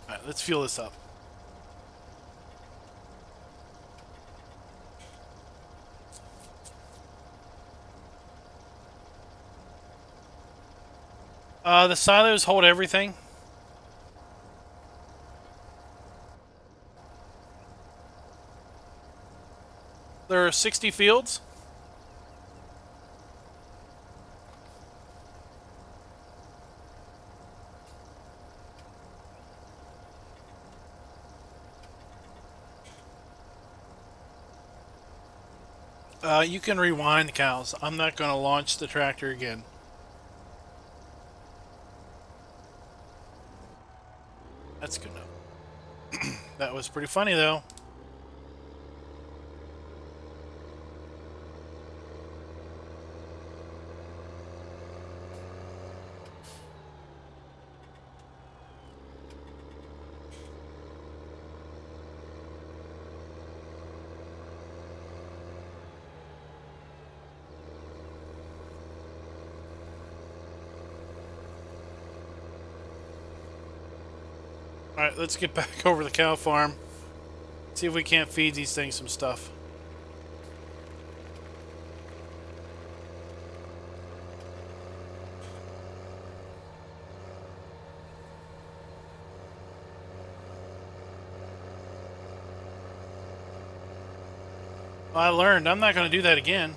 Alright, let's fuel this up. The silos hold everything. There are 60 fields. You can rewind the cows. I'm not going to launch the tractor again. That's good enough. That was pretty funny, though. Alright, let's get back over the cow farm. See if we can't feed these things some stuff. Well, I learned. I'm not going to do that again.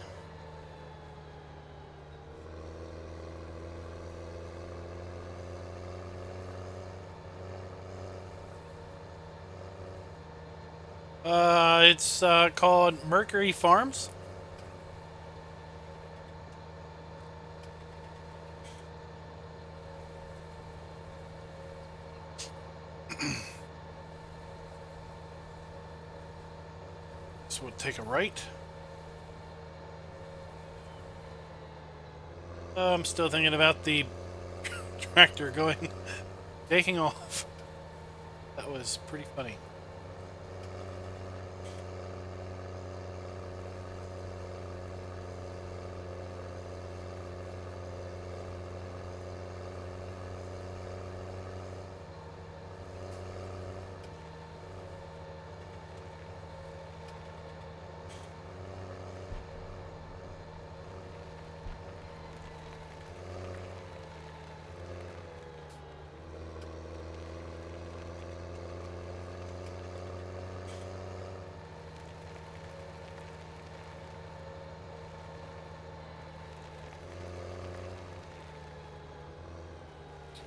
It's called Mercury Farms. So we'll take a right. I'm still thinking about the tractor going, taking off. That was pretty funny.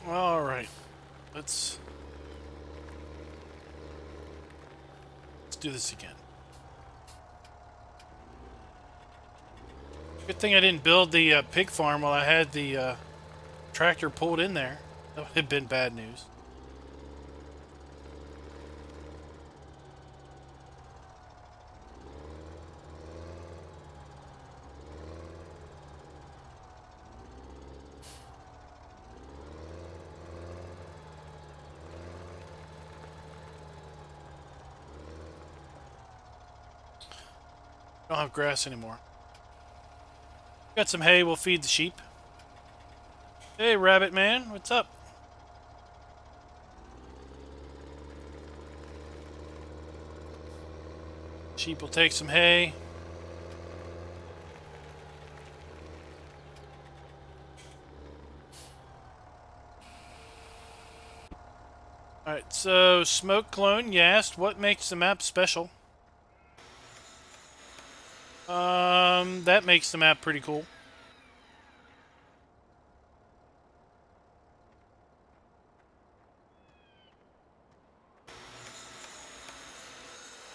All right, let's do this again. Good thing I didn't build the pig farm while I had the tractor pulled in there. That would have been bad news. Don't have grass anymore. Got some hay, we'll feed the sheep. Hey, rabbit man, what's up? Sheep will take some hay. Alright, so smoke clone, you asked what makes the map special. That makes the map pretty cool.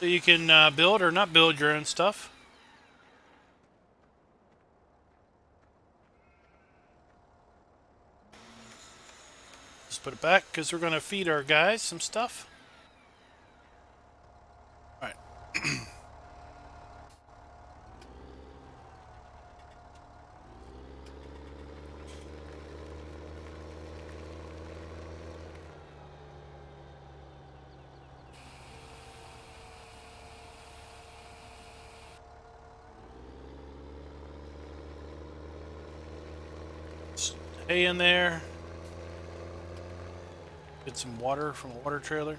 So you can build or not build your own stuff. Just put it back because we're going to feed our guys some stuff. Alright. Hay in there. Get some water from a water trailer.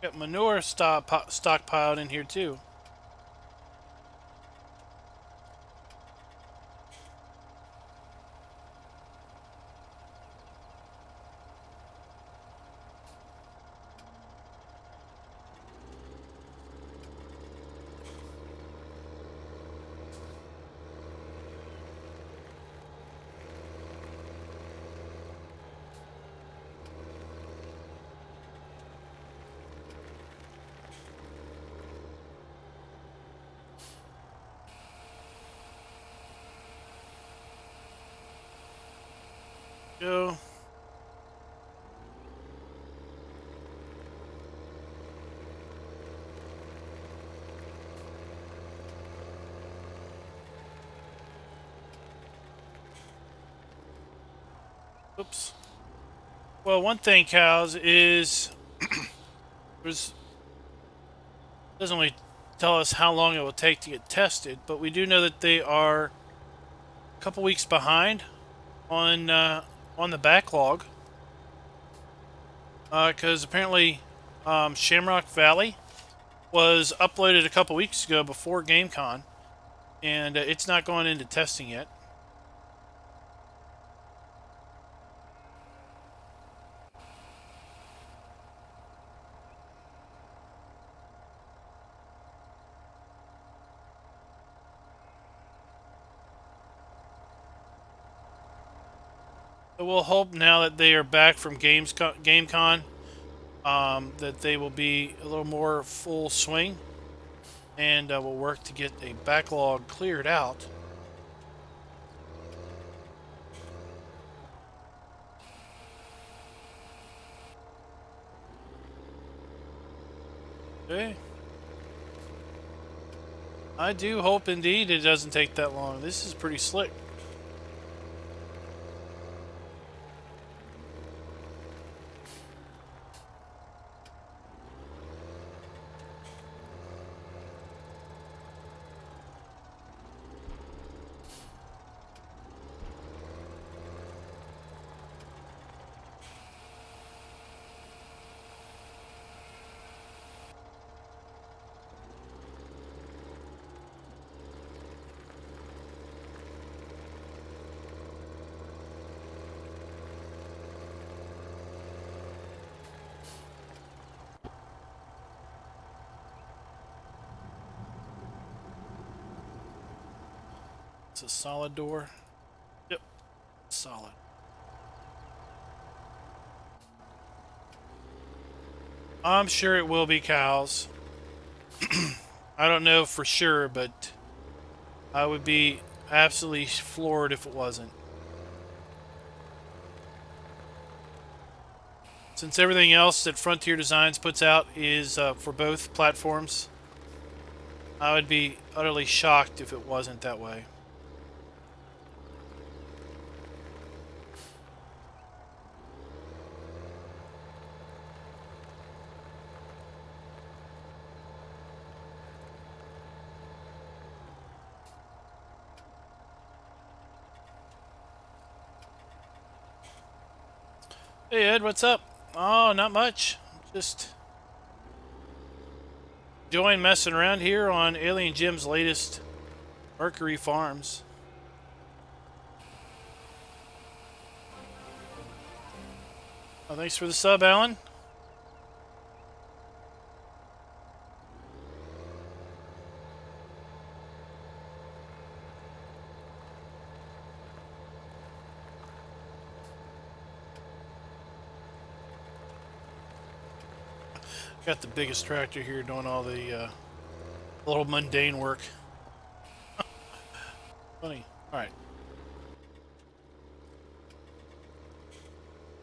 Got manure stockpiled in here too. Go. Oops. Well, one thing, cows, is there's doesn't really tell us how long it will take to get tested, but we do know that they are a couple weeks behind on the backlog, because apparently Shamrock Valley was uploaded a couple weeks ago before GameCon, and it's not going into testing yet. So we'll hope now that they are back from GameCon that they will be a little more full swing, and we'll work to get a backlog cleared out. Okay. I do hope indeed it doesn't take that long. This is pretty slick. It's a solid door. Yep, solid. I'm sure it will be cows. I don't know for sure, but I would be absolutely floored if it wasn't. Since everything else that Frontier Designs puts out is for both platforms, I would be utterly shocked if it wasn't that way. Hey Ed, what's up? Oh, not much. Just enjoying messing around here on Alien Jim's latest Mercury Farms. Oh, thanks for the sub, Alan. Got the biggest tractor here doing all the little mundane work. Funny. Alright.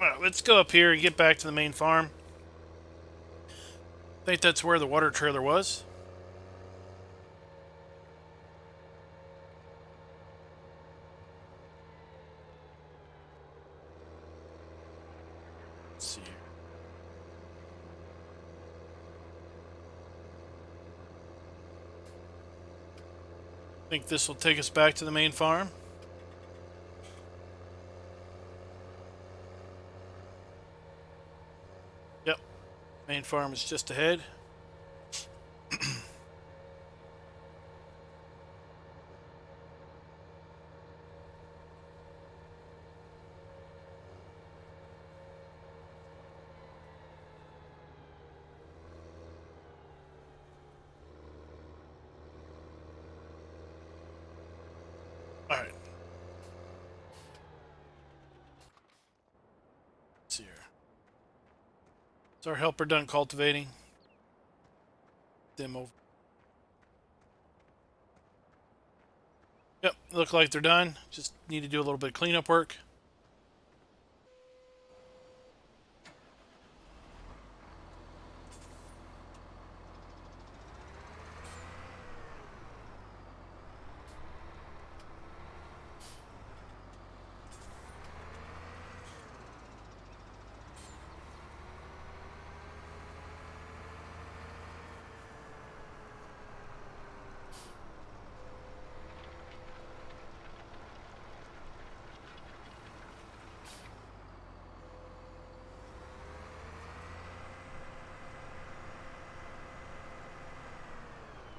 Alright, let's go up here and get back to the main farm. I think that's where the water trailer was. Let's see here. I think this will take us back to the main farm. Yep. Main farm is just ahead. Alright. Let's see here. Is our helper done cultivating? Them over. Yep, look like they're done. Just need to do a little bit of cleanup work.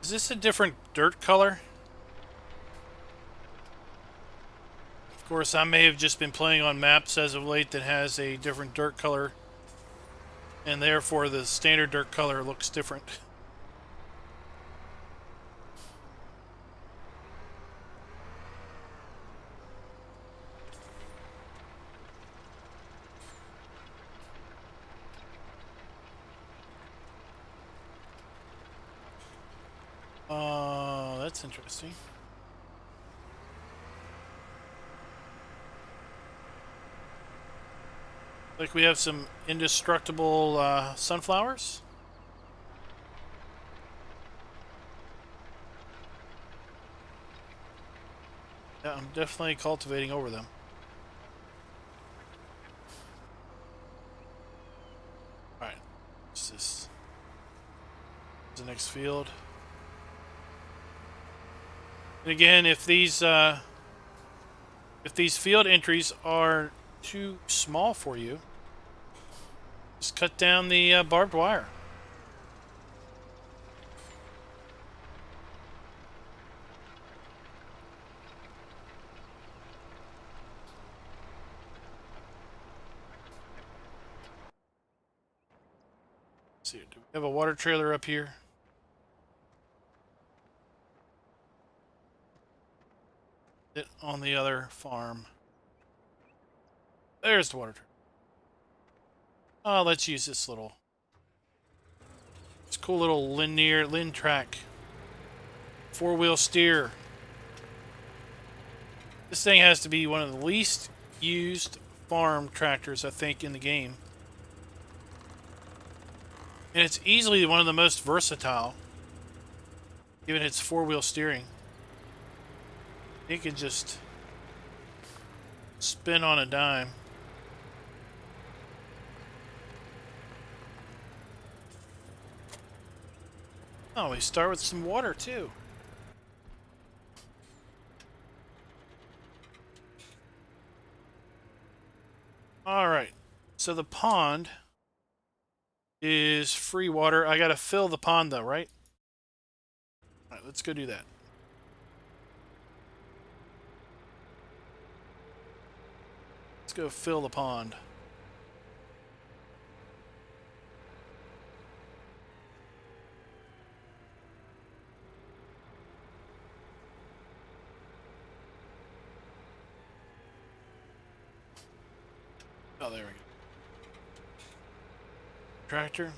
Is this a different dirt color? Of course, I may have just been playing on maps as of late that has a different dirt color, and therefore the standard dirt color looks different. That's interesting. Like we have some indestructible sunflowers. Yeah, I'm definitely cultivating over them. Alright. What's this? The next field. And again, if these field entries are too small for you, just cut down the barbed wire. Let's see, do we have a water trailer up here? It on the other farm. There's the water trailer. Oh, let's use this cool little Lin track. 4-wheel steer. This thing has to be one of the least used farm tractors, I think, in the game. And it's easily one of the most versatile, given its 4-wheel steering. It can just spin on a dime. Oh, we start with some water too. All right. so the pond is free water. I gotta fill the pond though, right? Alright, let's go do that. Let's go fill the pond. Oh, there we go. Tractor.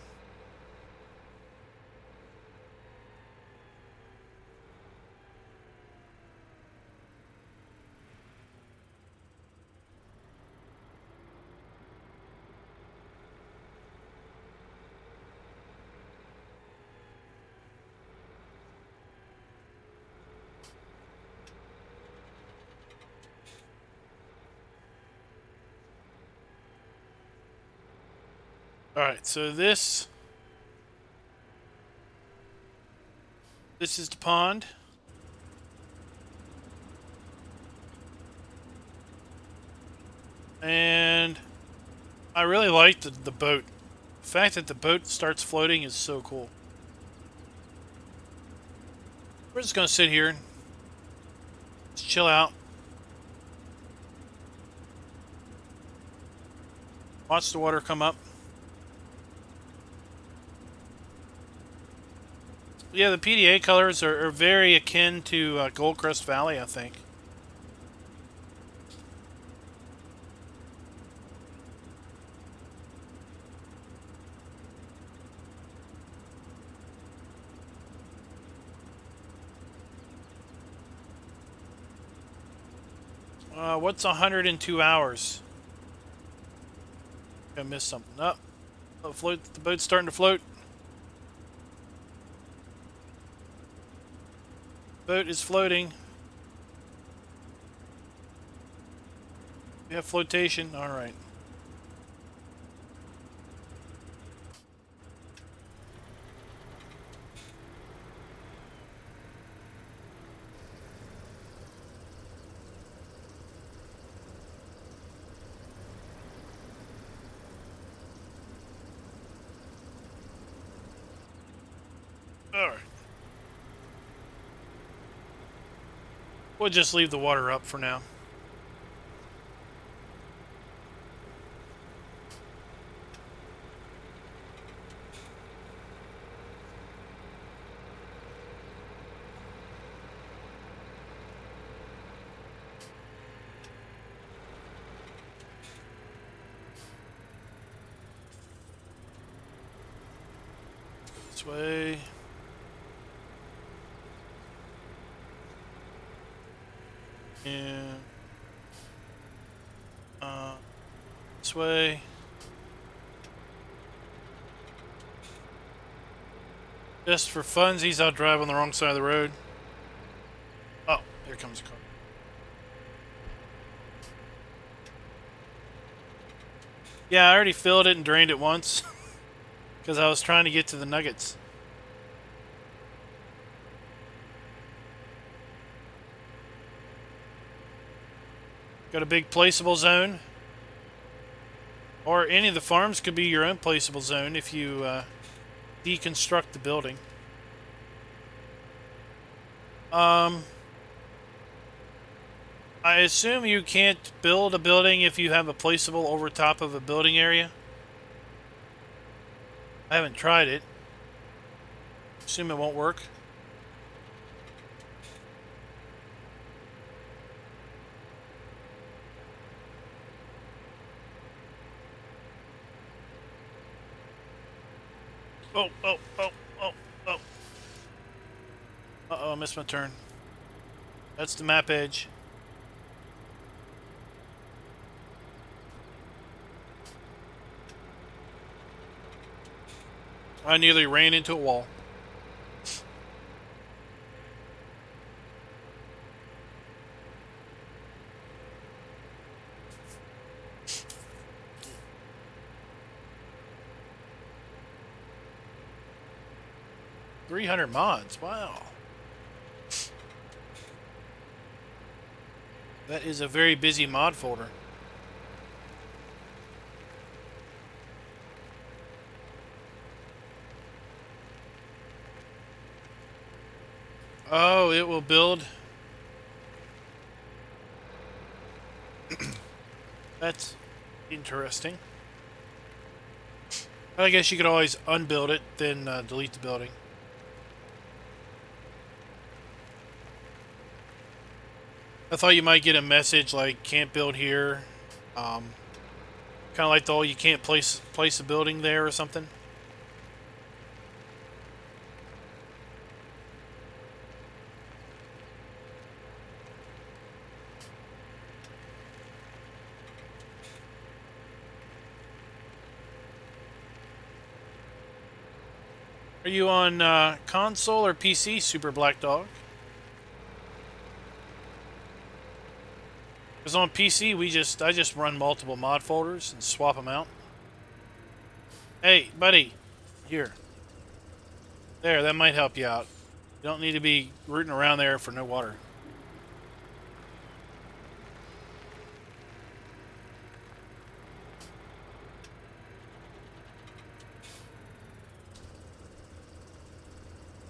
Alright, so this is the pond. And I really like the boat. The fact that the boat starts floating is so cool. We're just gonna sit here, just chill out, watch the water come up. Yeah, the PDA colors are very akin to Goldcrest Valley, I think. What's 102 hours? I missed something. Oh, the boat's starting to float. Boat is floating. We have flotation. All right. All right. We'll just leave the water up for now. This way. And this way. Just for funsies, I'll drive on the wrong side of the road. Oh, here comes a car. Yeah, I already filled it and drained it once because I was trying to get to the nuggets. Got a big placeable zone. Or any of the farms could be your own placeable zone if you deconstruct the building. I assume you can't build a building if you have a placeable over top of a building area. I haven't tried it. Assume it won't work. Oh. Uh-oh, I missed my turn. That's the map edge. I nearly ran into a wall. $300 mods, wow. That is a very busy mod folder. Oh, it will build. That's interesting. I guess you could always unbuild it, then delete the building. I thought you might get a message like "can't build here," kind of like the whole "you can't place a building there" or something. Are you on console or PC, Super Black Dog? Because on PC, I just run multiple mod folders and swap them out. Hey, buddy, here, there, that might help you out. You don't need to be rooting around there for no water.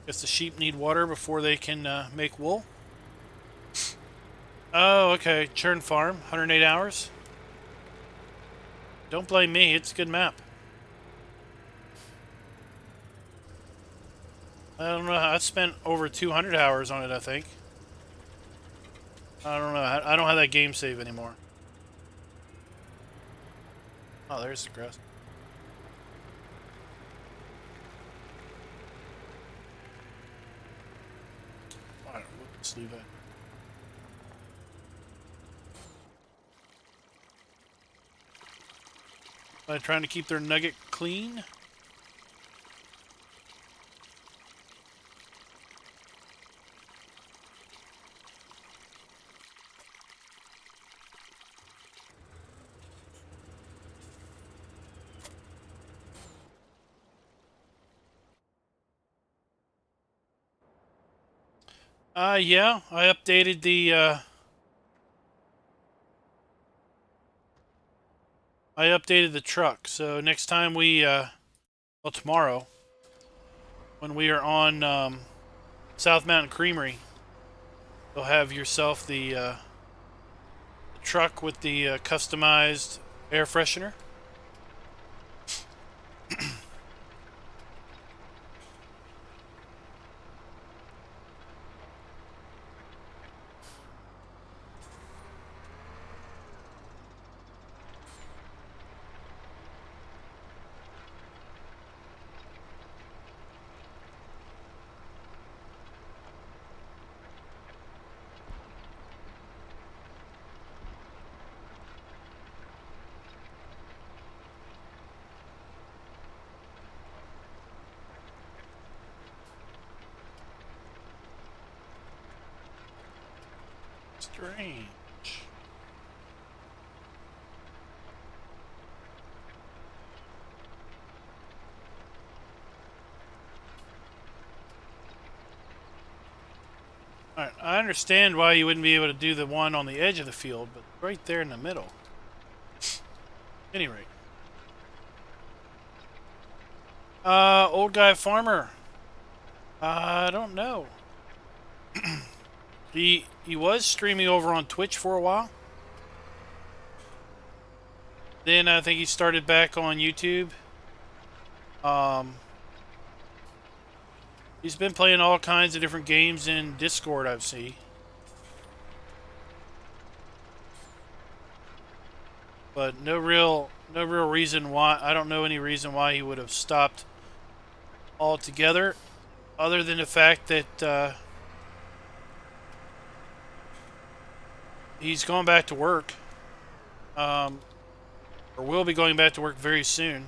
Guess the sheep need water before they can make wool. Oh, okay. Churn Farm, 108 hours. Don't blame me. It's a good map. I don't know. I spent over 200 hours on it, I think. I don't know. I don't have that game save anymore. Oh, there's the grass. Alright, let's leave it. Trying to keep their nugget clean. Yeah, I updated the truck. So next time well, tomorrow, when we are on South Mountain Creamery, you'll have yourself the truck with the customized air freshener. Strange. Alright, I understand why you wouldn't be able to do the one on the edge of the field, but right there in the middle. Any rate. Old guy farmer. I don't know. He was streaming over on Twitch for a while. Then I think he started back on YouTube. He's been playing all kinds of different games in Discord, I've seen. But no real reason why. I don't know any reason why he would have stopped altogether, other than the fact that he's going back to work, or will be going back to work very soon.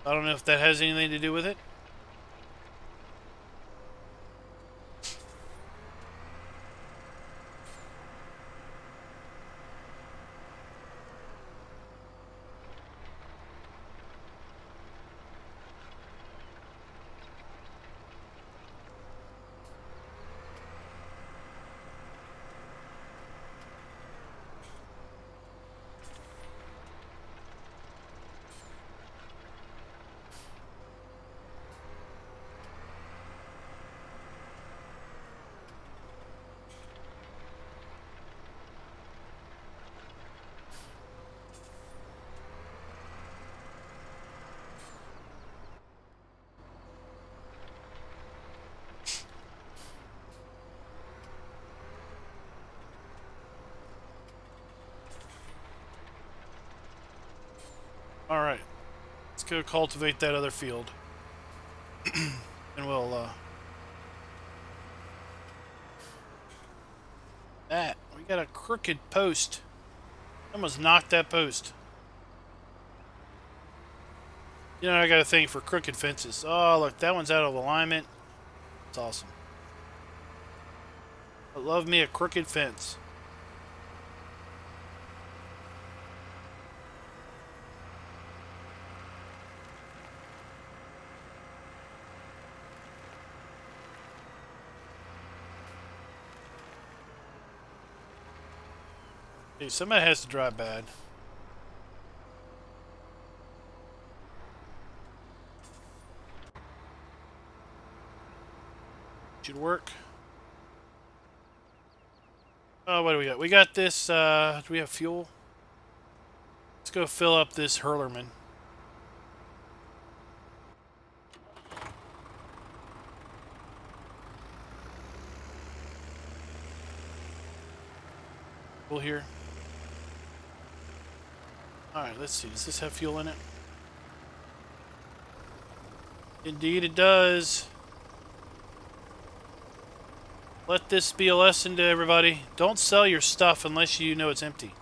I don't know if that has anything to do with it. Alright. Let's go cultivate that other field. And we'll, that. We got a crooked post. Almost knocked that post. You know, I got a thing for crooked fences. Oh, look, that one's out of alignment. It's awesome. I love me a crooked fence. Hey, somebody has to drive bad. Should work. Oh, what do we got? We got this, do we have fuel? Let's go fill up this Hurlerman. Fuel here. Alright, let's see. Does this have fuel in it? Indeed it does. Let this be a lesson to everybody. Don't sell your stuff unless you know it's empty.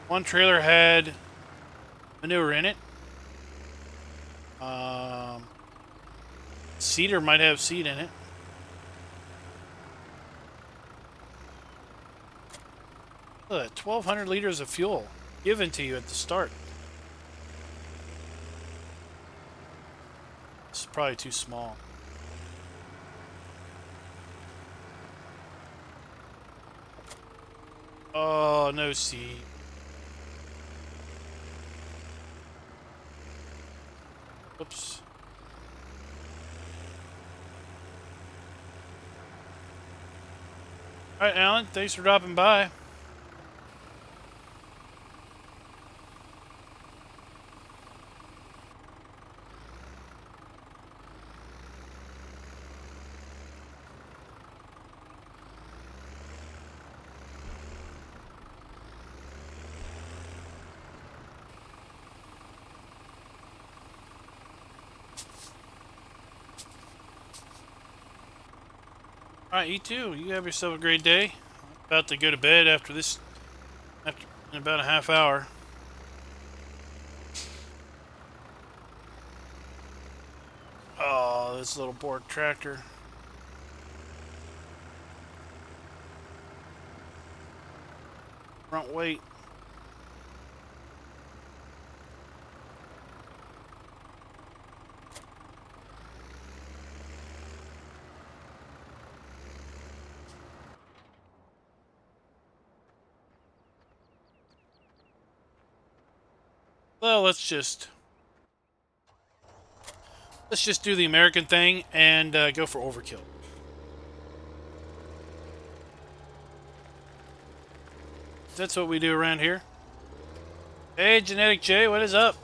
One trailer had manure in it. Cedar might have seed in it. Look, 1,200 liters of fuel given to you at the start. This is probably too small. Oh, no seed. Oops. Alright, Alan, thanks for dropping by. Alright, you too. You have yourself a great day. About to go to bed after this, in about a half hour. Oh, this little bored tractor. Front weight. Well, let's just do the American thing and go for overkill. That's what we do around here. Hey, Genetic J, what is up?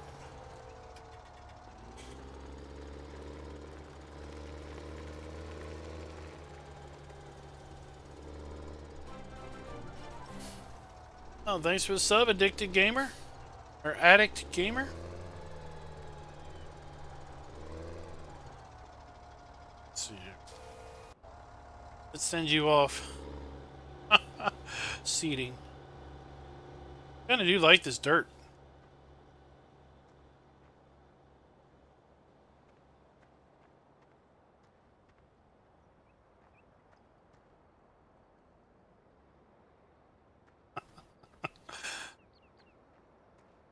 Oh, thanks for the sub, Addicted Gamer. Or Addict Gamer. Let's see here. Let's send you off. Seeding. Kinda do like this dirt.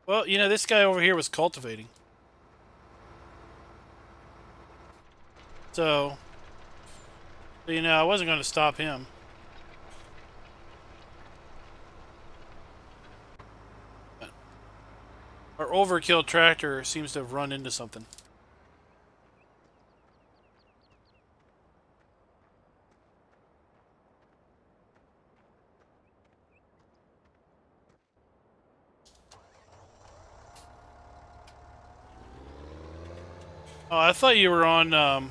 Well, you know, this guy over here was cultivating. So, you know, I wasn't going to stop him. But our overkill tractor seems to have run into something. Oh, I thought you were on, I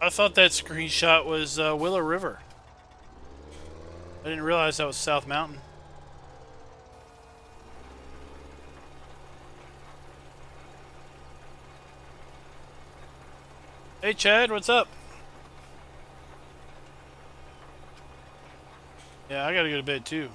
thought that screenshot was Willow River. I didn't realize that was South Mountain. Hey Chad, what's up? Yeah, I gotta go to bed too.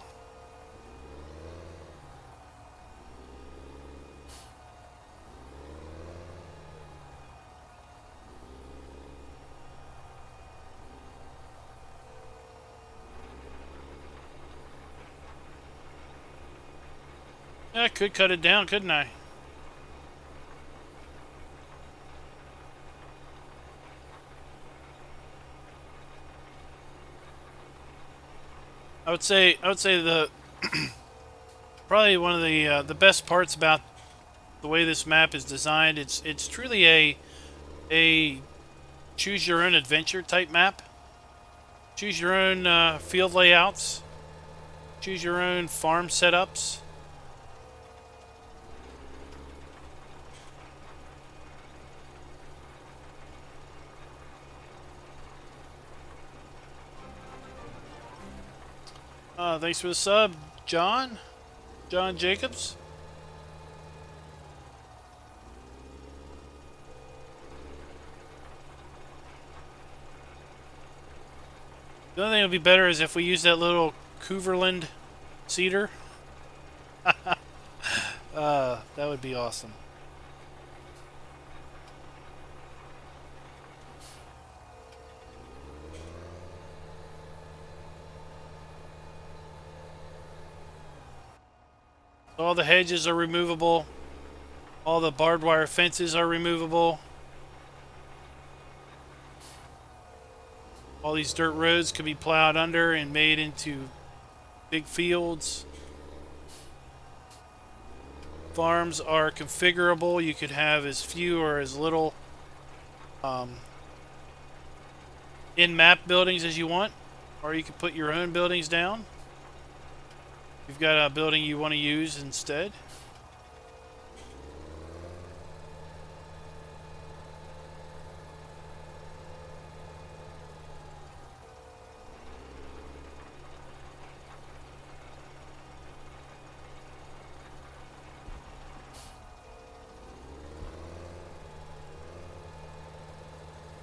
Yeah, I could cut it down, couldn't I? I would say the probably one of the best parts about the way this map is designed. It's truly a choose your own adventure type map. Choose your own field layouts. Choose your own farm setups. Thanks for the sub, John Jacobs. The only thing that would be better is if we use that little Cooverland cedar. That would be awesome. All the hedges are removable. All the barbed wire fences are removable. All these dirt roads could be plowed under and made into big fields. Farms are configurable. You could have as few or as little in-map buildings as you want, or you could put your own buildings down. You've got a building you want to use instead.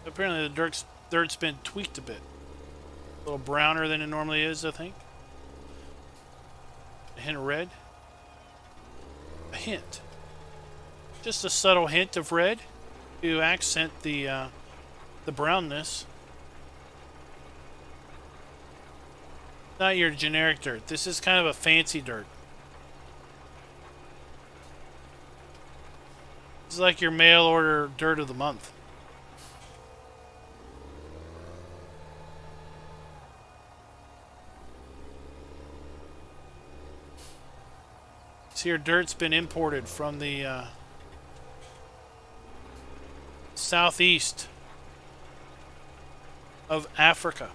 Apparently the dirt's been tweaked a bit. A little browner than it normally is, I think. A hint of red. A hint. Just a subtle hint of red to accent the brownness. Not your generic dirt. This is kind of a fancy dirt. This is like your mail order dirt of the month. See, your dirt's been imported from the southeast of Africa.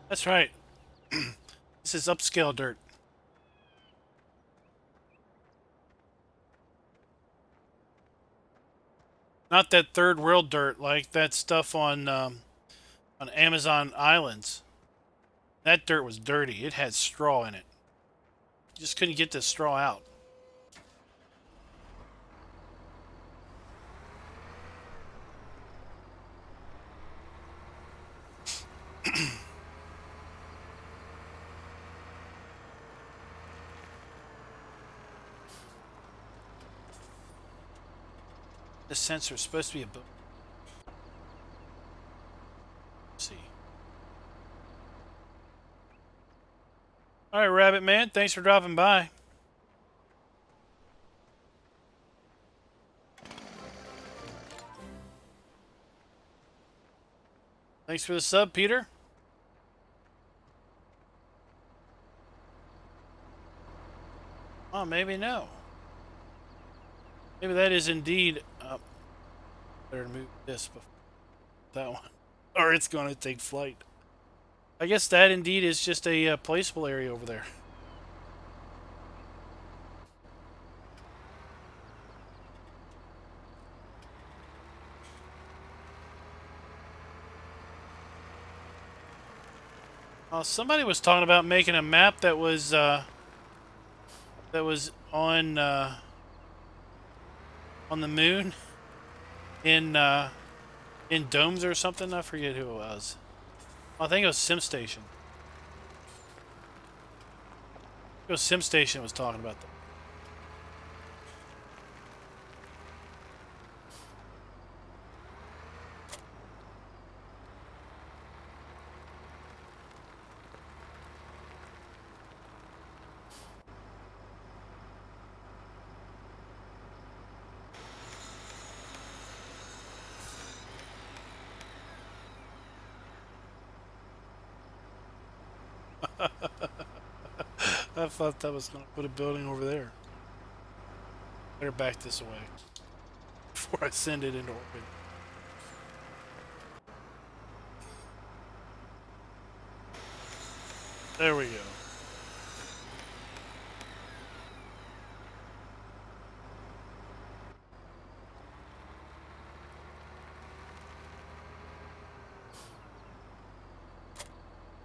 That's right. This is upscale dirt. Not that third world dirt like that stuff on Amazon Islands. That dirt was dirty. It had straw in it. You just couldn't get the straw out. This sensor is supposed to be a book. Let's see. All right, Rabbit Man. Thanks for dropping by. Thanks for the sub, Peter. Oh, maybe no. Maybe that is indeed Better move this before that one, or it's going to take flight. I guess that indeed is just a placeable area over there. Somebody was talking about making a map that was on the moon in domes or something. I forget who it was. I think it was SimStation. It was SimStation was talking about that. I thought that was going to put a building over there. Better back this away before I send it into orbit. There we go.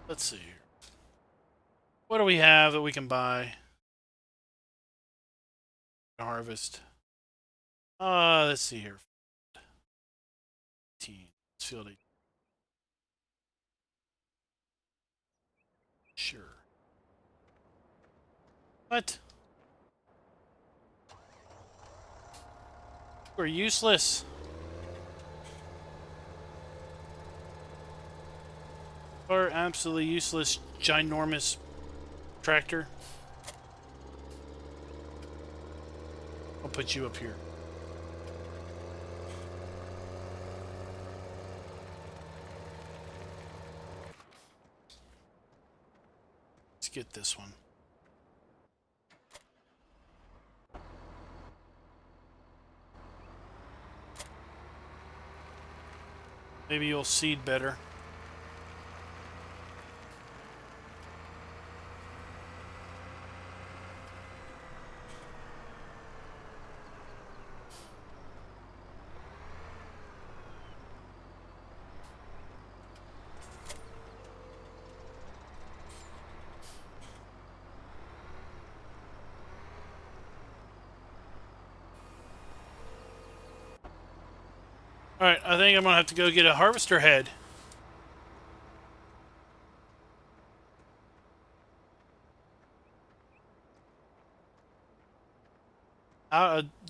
Let's see here. What do we have that we can buy? Harvest. Let's see here. 18. Let's field 18. Sure. What? We're useless. Or absolutely useless, ginormous tractor. I'll put you up here. Let's get this one. Maybe you'll seed better. Alright, I think I'm going to have to go get a harvester head.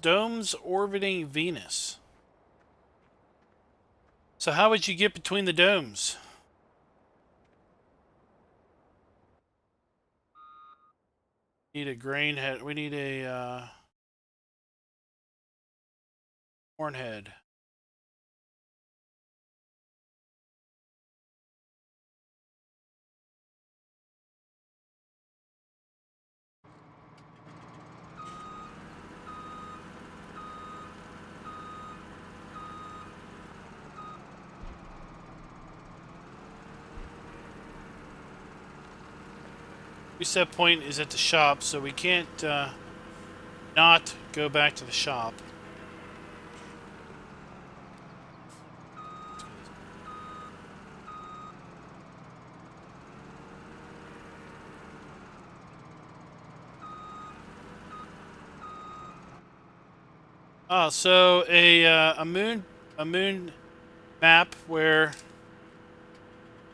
Domes orbiting Venus. So how would you get between the domes? Need a grain head. We need a corn head. Reset point is at the shop, so we can't not go back to the shop. So a moon map where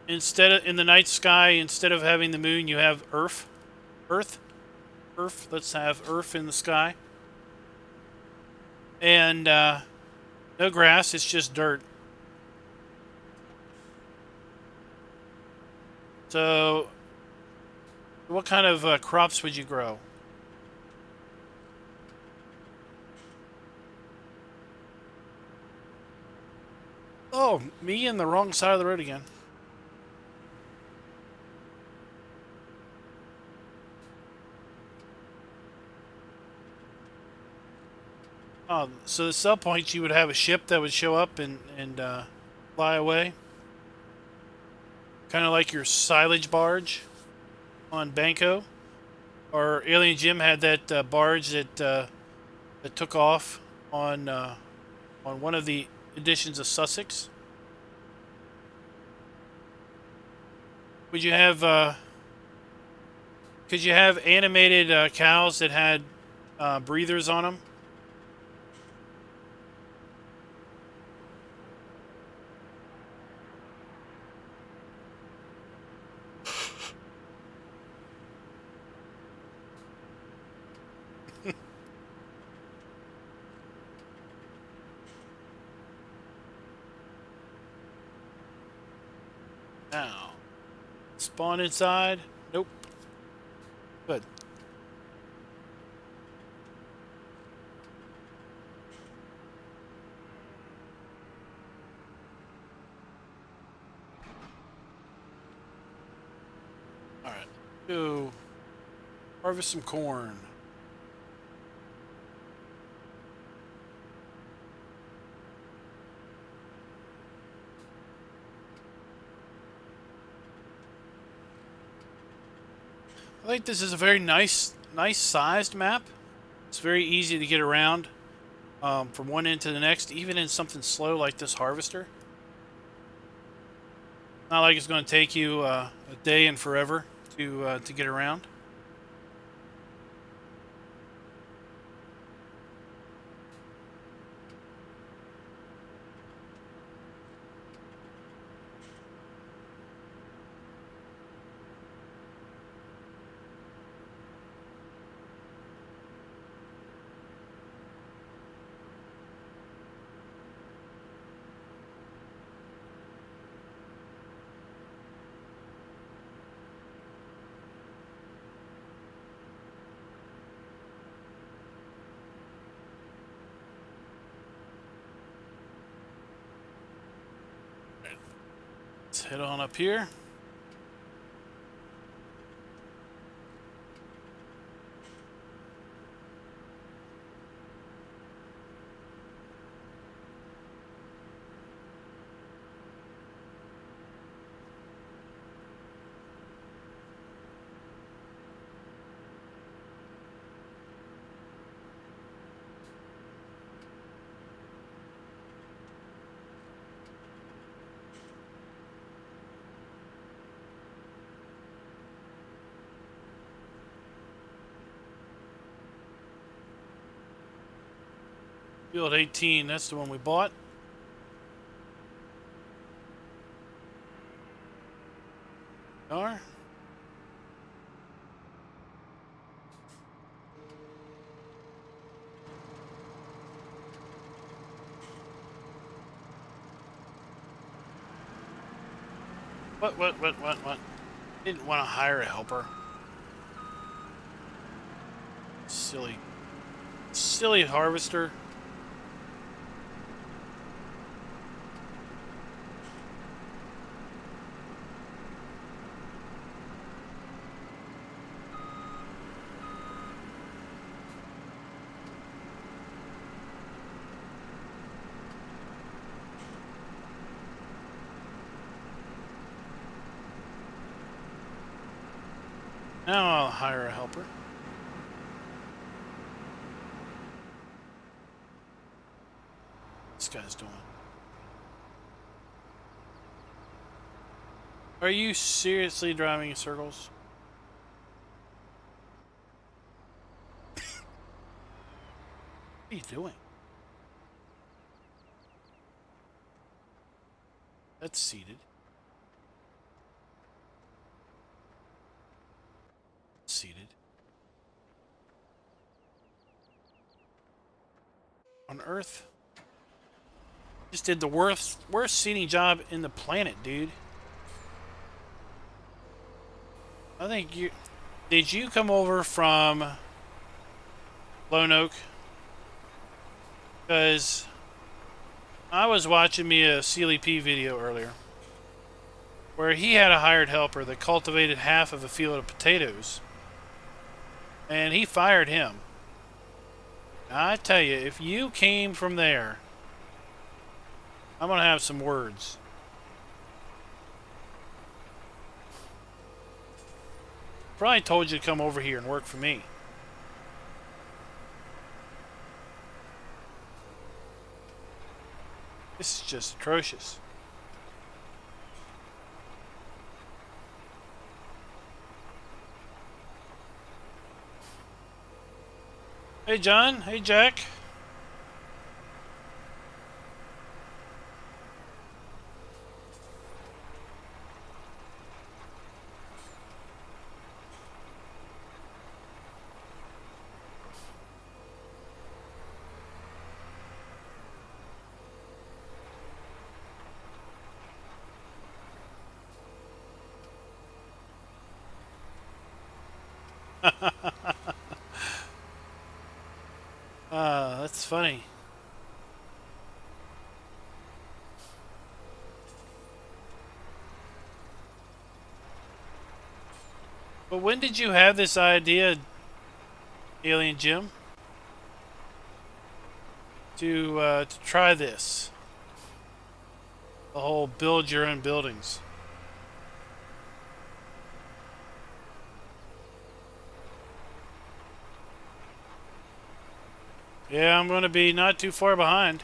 instead of in the night sky, instead of having the moon, you have Earth. Let's have Earth in the sky, and no grass. It's just dirt. So, what kind of crops would you grow? Oh, me in the wrong side of the road again. So the sell points, you would have a ship that would show up and fly away. Kind of like your silage barge on Banco. Or Alien Jim had that barge that took off on one of the editions of Sussex. Would you have could you have animated cows that had breathers on them? Now, spawn inside. Nope. Good. All right. Go harvest some corn. I think this is a very nice sized map. It's very easy to get around from one end to the next, even in something slow like this harvester. Not like it's going to take you a day and forever to get around. Let's head on up here. Field 18, that's the one we bought. Are. What? Didn't want to hire a helper. Silly harvester. Now I'll hire a helper. This guy's doing. Are you seriously driving in circles? What are you doing? That's seated. Seated. On Earth? Just did the worst seating job in the planet, dude. I think you... Did you come over from Lone Oak? Because I was watching me a CLP video earlier where he had a hired helper that cultivated half of a field of potatoes. And he fired him. I tell you, if you came from there, I'm gonna have some words. Probably told you to come over here and work for me. This is just atrocious. Hey John, hey Jack. That's funny. But when did you have this idea, Alien Jim, to try this? The whole build your own buildings. Yeah, I'm going to be not too far behind.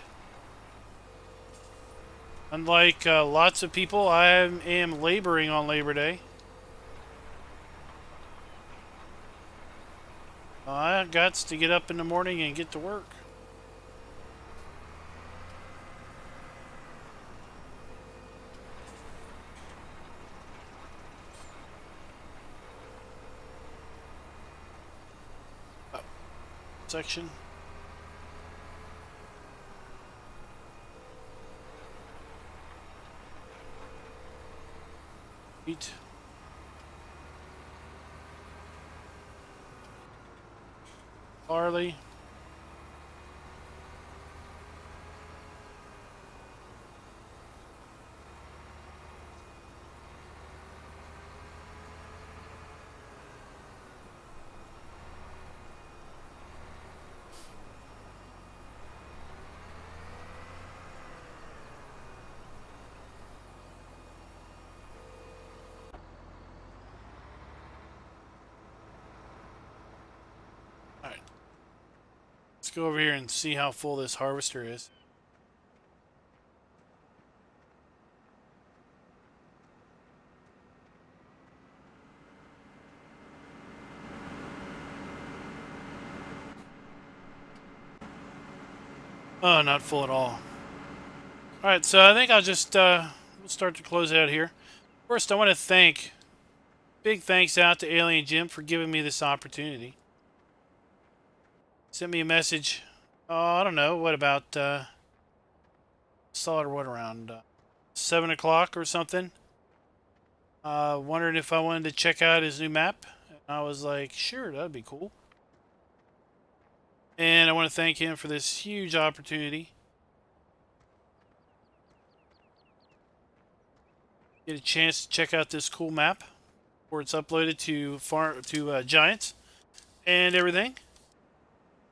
Unlike lots of people, I am laboring on Labor Day. I got to get up in the morning and get to work. Oh, section. Wheat. Barley. Alright. Let's go over here and see how full this harvester is. Oh, not full at all. Alright, so I think I'll just we'll start to close out here. First, I want to thank, big thanks out to Alien Jim for giving me this opportunity. Sent me a message, I don't know, what about, saw it what, around 7 o'clock or something. Wondering if I wanted to check out his new map. And I was like, sure, that'd be cool. And I want to thank him for this huge opportunity. Get a chance to check out this cool map where it's uploaded to Giants and everything.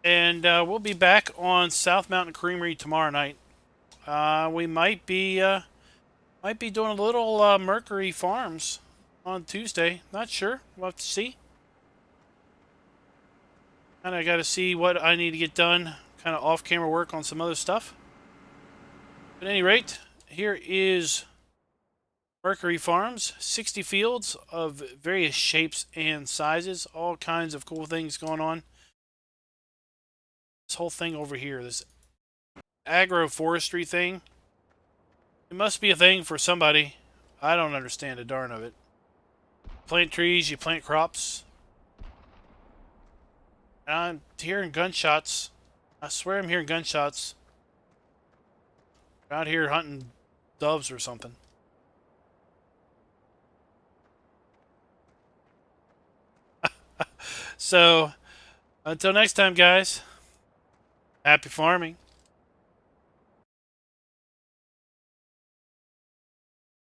And we'll be back on South Mountain Creamery tomorrow night. We might be doing a little Mercury Farms on Tuesday. Not sure. We'll have to see. And I got to see what I need to get done. Kind of off-camera work on some other stuff. But at any rate, here is Mercury Farms. 60 fields of various shapes and sizes. All kinds of cool things going on. This whole thing over here, this agroforestry thing. It must be a thing for somebody. I don't understand a darn of it. Plant trees, you plant crops. And I'm hearing gunshots. I swear I'm hearing gunshots. I'm out here hunting doves or something. So, until next time, guys. Happy farming.